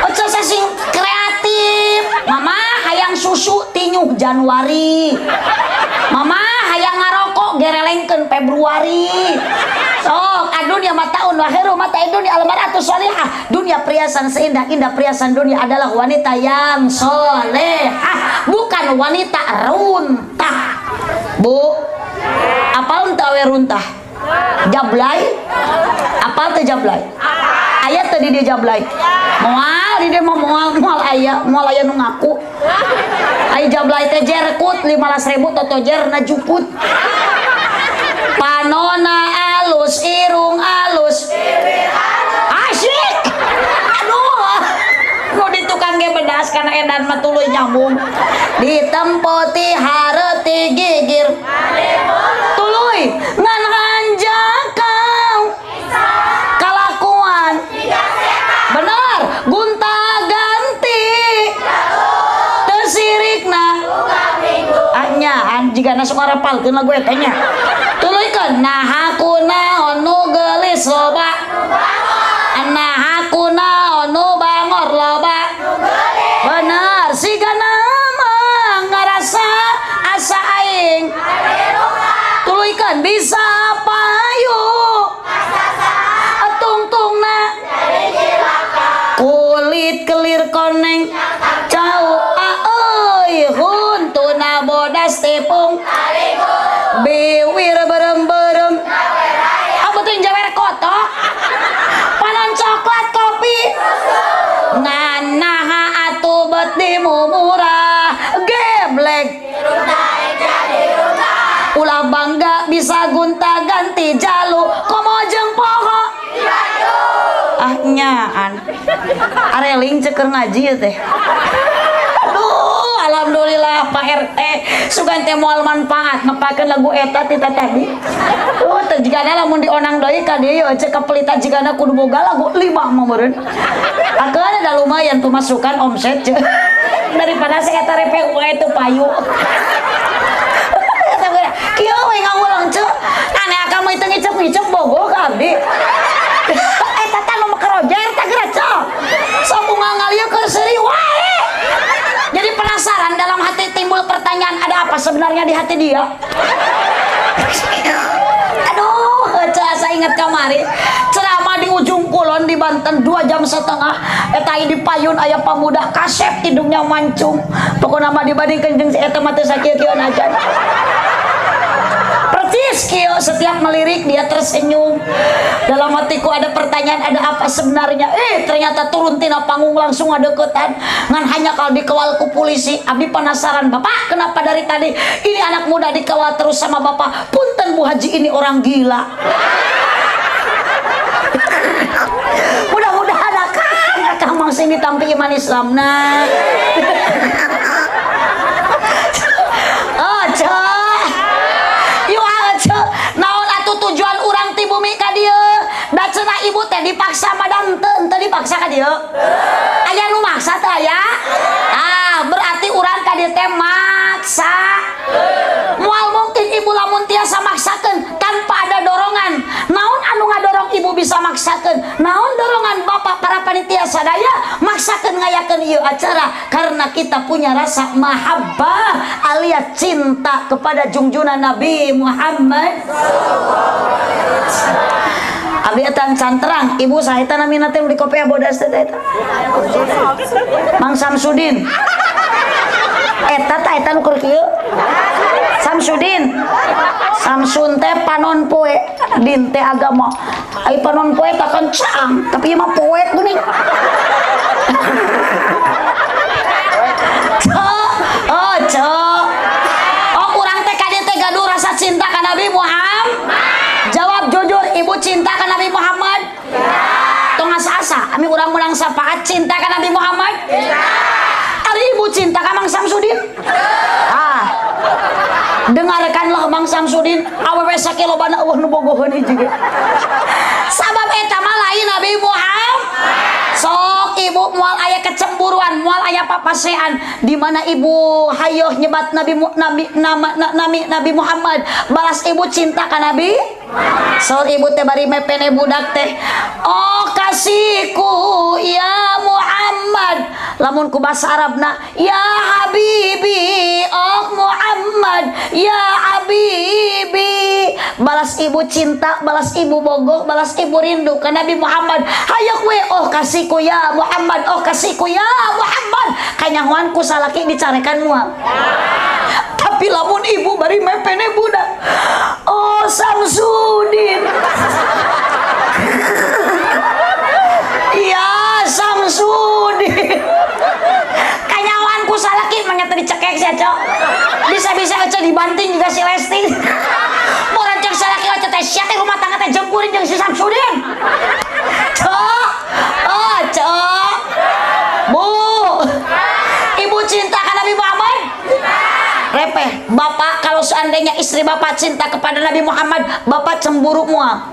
Oce sasing kreatif. Mama hayang susu tinyuh Januari. Mama hayang ngarokok gerelengkeun Februari. Sok adunya mah taun wa khairu mata dunya almaratu sholihah. Dunia perhiasan seindah-indah perhiasan dunia adalah wanita yang solehah, bukan wanita runtah. Bu, apal teu awe runtah? Jablay? Apal teu jablay? Aya teu di dia jablay? Moal di dia mah moal aya nu ngaku. Ai jablay teh jerkut 15.000 totojer na juput. Panona alus, irung alus, asyik. Aduh, nu di tukang ge bedas kana edan mah tuluy nyambung. Ditempoti hareuti gigir, tuluy ngan hanjakau kalakuan. Bener, gunta ganti teu sirikna. Anyahan jigana sok ngarapalkeun lagu eta nya. Tuluykeun nah aku naon nu geulis loba, nah aku naon nu bangor loba. Bener sigana mah ngarasa asa aing. Tuluykeun bisa payu tungtungna kulit kelir koneng cau aeuy huntuna bodas tepung biwir berem-berem apa tuh yang jawer kotok panon coklat kopi nganaha atuh bet dimumurah geblek ulah bangga bisa gunta ganti jalu komojeng poho ah nyaan areling ceker ngaji teh. Aduh, alhamdulillah Pak RT sugan teh moal manfaat ngapakeun lagu eta ti tadi. Teu jigana lamun dionang deui ka dieu cek kapelita jigana kudu boga lagu 5 mah meureun. Akeun ada lumayan pemasukan omset ceu. Daripada si eta RPU itu payu. Eta ge kieu we ngawulang ceu. Ane akang mah teu ngicep-ngicep bogo ka abdi. Eta teh nu kerojer teh geura ceu. Sambung ngalieu ke seuri wae. Jadi penasaran dalam hati timbul pertanyaan ada apa sebenarnya di hati dia. Aduh, saya ingat kamari ceramah di ujung kulon di Banten 2,5 jam. Eta di payun aya pamuda kasep hidungnya mancung. Pokoknya mah dibandingkeun jeung si eta mah teu sakieu-kieu ajan. Percis kieu setiap melirik dia tersenyum. Dalam hatiku ada pertanyaan ada apa sebenarnya. Ternyata turun tina panggung langsung ngadeuketan ngan hanya kalau dikawal ku polisi. Abdi penasaran, Bapak kenapa dari tadi ini anak muda dikawal terus sama Bapak? Punten Bu Haji ini orang gila. Mudah-mudahan akang mangsa ini tampi iman Islamna. Oh, naon atuh tujuan urang ti bumi ka dieu? Da cenah ibu teh dipaksa madam teu dipaksa ka dieu. Aya nu maksa teh aya? Ah, berarti urang ka dieu teh maksa. Moal mungkin ibu lamun tiasa maksakeun tanpa ada dorongan. Naon anu ngadorong ibu bisa maksakeun? Naon dorongan Bapak para panitia sadaya maksakeun ngayakeun ieu acara? Karena kita punya rasa mahabbah alias cinta kepada junjungan Nabi Muhammad. Abdi eta canterang, ibu saeta namina teh di kopi bodas teh eta. Mang Samsudin. Eta nu keur kieu. Samsudin. Samsun teh panon poe, din teh agama. Ai panon poe tak kencang, tapi ieu mah poe geuning. Oh, kurang teh ka dieu teh gaduh rasa cinta ka Nabi Muhammad. Jawab jujur, ibu cinta ka Nabi Muhammad? Tong asa-asa, ami urang menang syafaat cinta ka Nabi Muhammad? lobana eueuh nu bogoheun hiji ge. Sabab eta mah lain Nabi Muhammad. Sok ibu moal aya kecemburuan, moal aya papasean di mana ibu hayoh nyebat Nabi Muhammad, balas ibu cinta ka Nabi. Sok ibu teh bari mepene budak teh, oh kasihku ya Muhammad, lamun ku basa Arabna ya habibi, oh Muhammad ya habibi, balas ibu cinta, balas ibu bogoh, balas ibu rindu ka Nabi Muhammad. Hayok we oh kasihku ya Muhammad, oh kasihku ya Muhammad, kanyahoan ku salaki dicarekan moal. Tapi lamun ibu bari mepene budak, oh Samsudin, ya Samsudin, kanyahoan ku salaki mangeta dicekek sia cok, bisa-bisa aja dibanting juga si Lesti. Moran cek salaki aja teh sia teh rumah tangga teh jempurin jeung si Samsudin. Cok, oh cok, bu, ibu cinta ka Nabi Muhammad? Repeh, bapak kalau seandainya istri bapak cinta kepada Nabi Muhammad, bapak cemburu mual.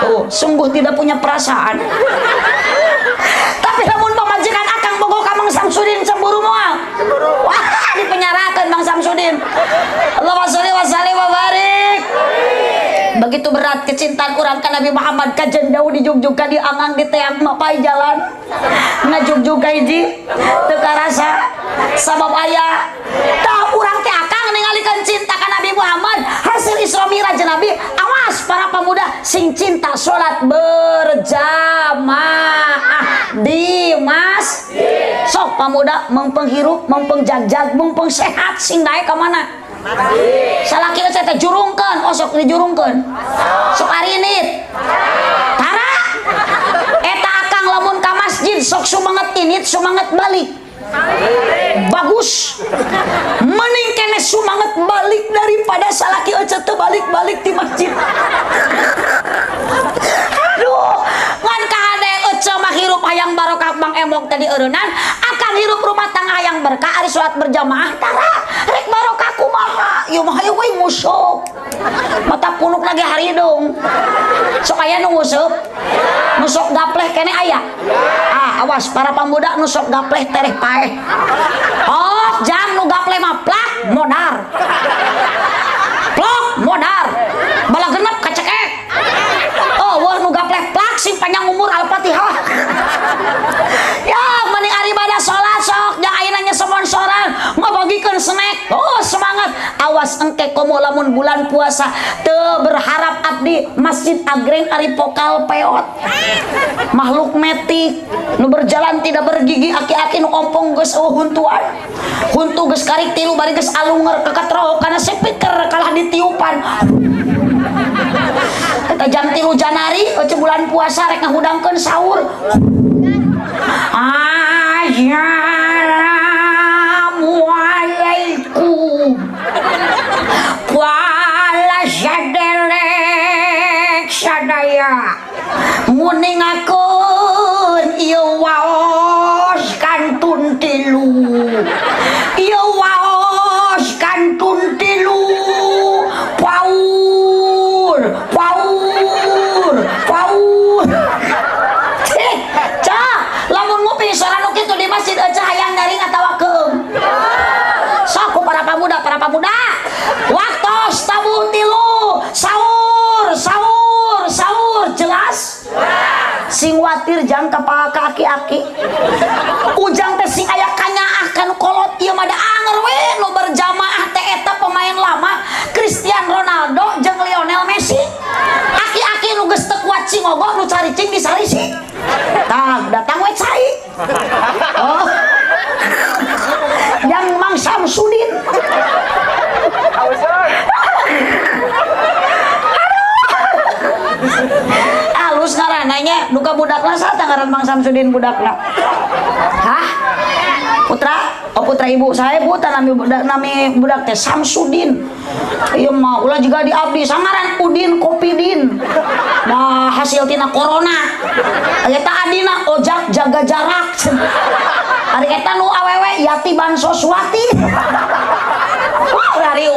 Oh, sungguh tidak punya perasaan. Tapi namun pemajikan akang bogoh ka Mang Samsudin cemburu mual. Wah, dipenyarakeun Mang Samsudin. Allahumma sholli wa sallim wa barik. Begitu berat kecintaan urang ka Nabi Muhammad, kajen jauh dijugjug ka diangang di teang mapai jalan. Ngajugjug ka hiji teu karasa sabab aya tah urang teh akang ningalikeun cinta ka Nabi Muhammad hasil Isra Mi'raj Nabi. Awas para pemuda sing cinta salat berjamaah di masjid. Sok pemuda mengpeng hirup, mengpeng jagjag, mengpeng sehat sing daek ka mana? Salaki teh teh jurungkeun, oh sok dijurungkeun. Sok arinit. Tara. Eta akang lamun ka masjid sok sumanget init, sumanget balik. Bagus. Mending kene sumanget balik daripada salaki aja teu balik-balik di masjid. Aduh, ngan kahade ece mah hirup hayang barokah Bang Emok tadi eureunnan, akan hirup rumah tangga hayang berkah ari salat berjamaah tara rek barokah kumaha? Ieu mah hayu we nguseup. Mata punuk lagi haridung. Sok aya nu nguseup? Nu sok gapleh kene aya? Ah, awas para pemuda nu sok gapleh tereh paeh. Oh, jam nu gapleh mah plak modar. Plok modar. Bala genep kacekek. Oh, wah nu gapleh plak sing panjang umur Al-Fatihah. Ya, mending ari bada salat sok jeung ayeuna nya sponsoran ngabagikeun snack. Oh, semangat. Awas engke komo lamun bulan puasa teu berharap abdi masjid agreng ari pokal peot. Makhluk metik nu berjalan tidak bergigi, aki-aki nu ompong geus huntuan. Huntu geus karik tilu bari geus alunger kekatrok kana sepikeun kalah ditiupan. Eta jam 3 Janari eueuh bulan puasa rek ngahudangkeun sahur. Assalamualaikum. Wala sadelek sadaya. Nguningakeun ieu waos kantun tilu. Ieu waos kantun tilu. Paur, paur, paur. Cah, lamun ngopi soran nu kitu di masjid aja hayang daring atawa keum. Sok para pemuda, waktos tabuh tilu, sahur, sahur, sahur, jelas? Sing watir jang kepala kaki-aki. Ujang teh sing aya kanyaah kan kolot ieu mah da anger we nu berjamaah teh eta pemain lama Cristiano Ronaldo jeung Lionel Messi. Aki-aki nu geus teu kuat cingogo nu caricing di sarisi. Tah, datang we cai. Oh. Yang Mang Samsudin. Alus ngarananya duka budakna sata ngaran Mang Samsudin budakna. Hah? Putra? Oh putra ibu saya buta nami budak teh Samsudin. Ieu mah ulah juga diabdi sangaran Udin Kopidin. Nah hasil tina corona. Eta adina ojak jaga jarak. Ari eta nu awewe Yati Bansoswati. Wah, dari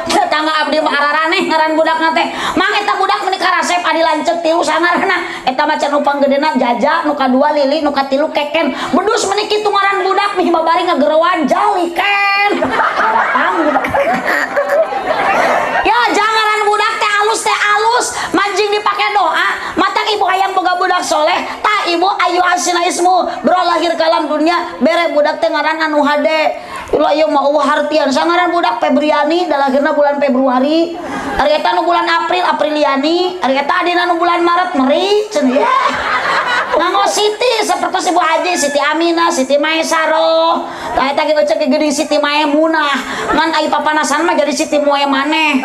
tetangga abdi mah araraneh ngaran budak budak nate mang eta budak menikah rasep adi lanceuk tilu sanarana eta mah can nu panggedena jaja nu kadua lili nu katilu keken bedus meuni kitu ngaran budak mih babari ngagerewan jaliken datang budak ya jangaran budak teh alus manjing dipake doa matak ibu hayang boga budak soleh ta ibu ayu asina ismu bro lahir kalam dunia bere budak teh ngaran anu hade ulah ieu mah hartian sangaran budak Febriani da lahirna bulan Februari ari eta nu bulan Apriliani ari eta adina nu bulan Maret Meri cenah ya nganggo Siti seperti Ibu Haji Siti Aminah Siti Maesaro tah eta ge cek geuning Siti Maemunah ngan ai papanasan mah jadi Siti Moe maneh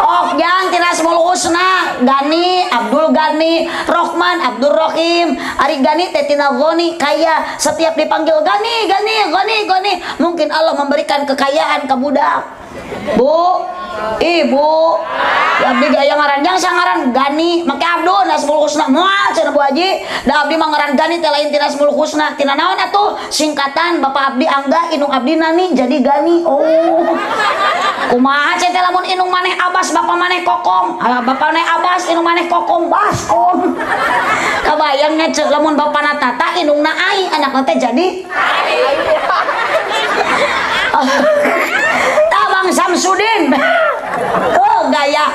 oh yang tina Asmaul Husna Gani Abdul Gani Rohman Abdul Rohim ari Gani teh tina Goni kaya setiap dipanggil Gani mungkin Allah memberikan kekayaan ke budak Bu Ibu ya abdi gaya ngaran jang sangaran Gani make Abdul Asmaul Husna moal cenah Bu Haji da abdi mah ngaran Gani teh lain tina Asmaul Husna tina naon atuh singkatan Bapak Abdi Angga Inung Abdi Nani jadi Gani oh kumaha cete lamun inung maneh Abbas bapak maneh Kokom bapak maneh Abbas inung maneh Kokom baskom kabayangnya cek lamun bapana Tata inungna Ai anakna teh jadi Tabang Samsudin oh gaya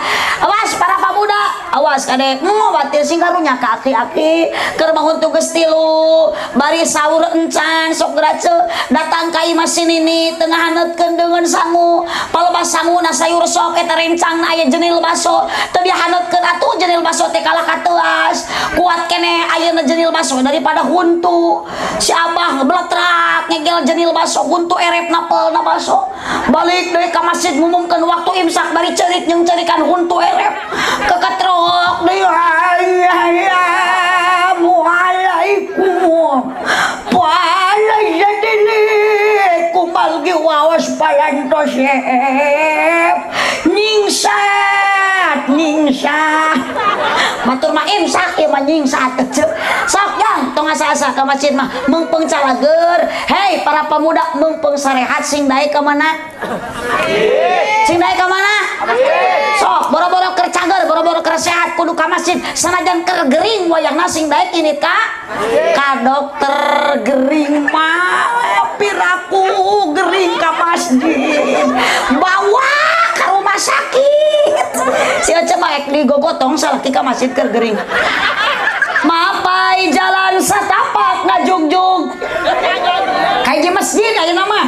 awas para pemuda awas kade batil sing karunya ka aki-aki keur mahun tugas tilu bari sahur encan sok gerace datang ka imah sinini tengah haneutkeun dengan sangu palebas sanguna sayur sok eta rencangna aya jenil baso teu dihaneutkeun atuh jenil baso teh kalah kateuas kuat keneh ayeuna jenil baso daripada huntu si abah ngebletrak ngegel jenil baso huntu erep napelna baso balik deui ka masjid ngumumkeun waktu imsak bari cerit jeung cerikan huntu erep keketrok deui Assalamualaikum Waalaikumsalam balgi wawas payantos nyingsat matur mah imsak ieu mah nyingsat sok jang tong asa-asa ka masjid mah meungpeung calager hei para pemuda meungpeung sarehat sing dae ka mana sing dae ka mana sok boro-boro keur cager boro-boro keur sehat kudu ka masjid sanajan keur gering wayahna sing dae kinit ka dokter gering mah piraku gering ka masjid bawa ke rumah sakit si Ece mah digogotong salaki ka masjid keur gering mapai jalan satapak ngajugjug kaji masjid ayeuna mah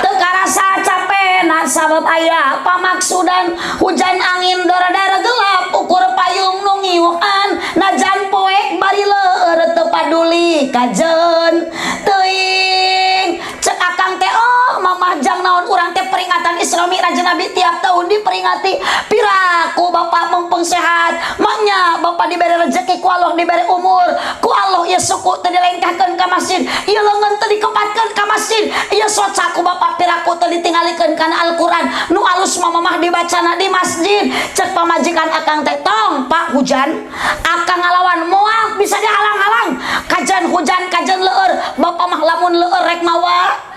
teu karasa capena sabab aya pamaksudan hujan angin dara-dara gelap ukur payung nu ngiuan najan poek bari leur teu paduli kajen teuing cek akang teh oh mamah jang naon urang teh peringatan Isra Mi'raj Nabi tiap tahun diperingati piraku bapak meungpeung sehat maknya bapak diberi rezeki ku Allah diberi umur ku Allah ieu suku teu dilengkahkeun ka masjid ieu leungeun teu dikepatkeun ka masjid ieu soca ku bapak piraku teu ditinggalikeun kana Al-Qur'an nu alus mamah dibacana di masjid cek pamajikan akang teh tong Pak hujan akang ngalawan moal bisa dihalang-halang kajen hujan kajen leur bapak mah lamun leur rek mawa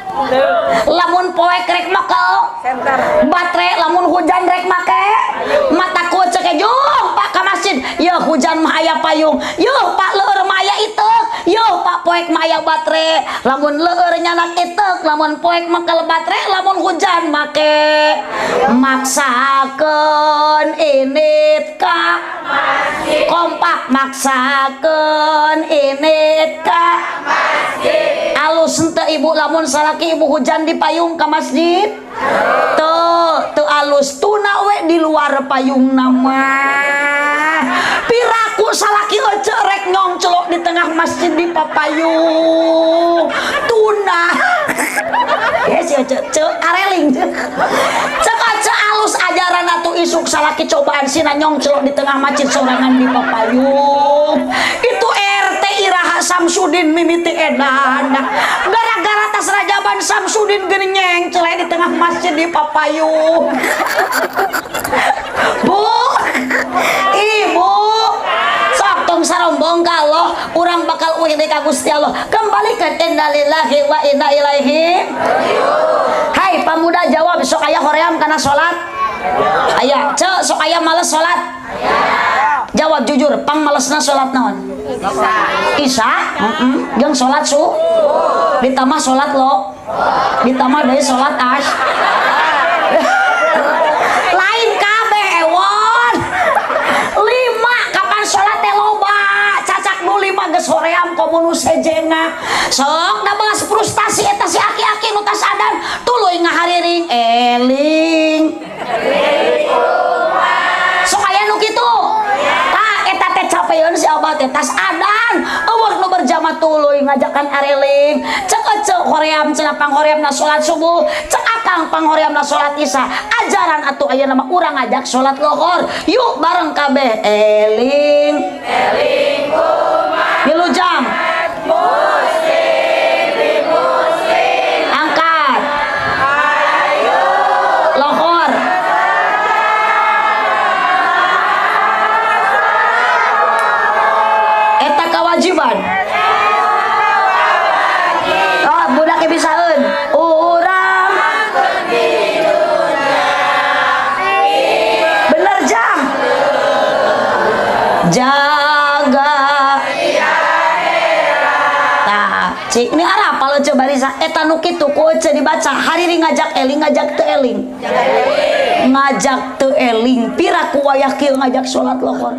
lamun poek rek makel baterai lamun hujan rek make mataku cek jung Pak ka masjid yeuh hujan mah aya payung yeuh Pak leur mah aya iteuk yeuh Pak poek mah aya baterai lamun leur nyanak iteuk lamun poek makel baterai lamun hujan make maksakeun init ka masjid kompak maksakeun init ka masjid alus henteu ibu lamun salaki ibu hujan di payung ke masjid teu alus tuna we di luar payung nama piraku salaki ece rek nyongcelok di tengah masjid di papayung tuna ya si ece areling cek ece alus ajaran atuh isuk salaki cobaan sina nyongcelok di tengah masjid sorangan di papayung itu RT Iraha Samsudin mimiti edan gara-gara tas rajaban Samsudin geuning nyengcelek di tengah masjid di papayung Bu Ibu sok tong sarombong ka Allah urang bakal uih deui ka Gusti Allah kembali ke innalillahi wa inna ilaihi hai pemuda jawab sok aya hoream kana salat Aya, sok aya males salat? Jawab jujur, pang malesna salat naon? Isya. Jeung salat ditambah salat lo. Ditambah deui salat as. Lain kabeh ewon. 5 kapan salat teh loba. Cacak nu 5 geus hoream komo nu sejena. Sok da bahas frustasi eta si aki-aki nu tas adan tuluy ngahariring eling. Sok aya nu kitu. Eta teh capeun si abah teh tas adan eueuh nu berjamaah tuluy ngajakan areling cek eceu hoream cenah panghoreamna salat subuh cek akang panghoreamna salat isya ajaran atuh ayeuna mah urang ngajak salat lohor yuk bareng kabeh eling kumaha wilujeng muslim angkat ayo lohor kewajiban. Oh, budak bisaeun. Urang bener jang. Jaga. Tah, cik ini arah apal coba barisa eta nu kitu ku ece dibaca hariri ngajak eling ngajak teu eling. Ngajak teu eling pira ku wayah kieu ngajak salat lohor.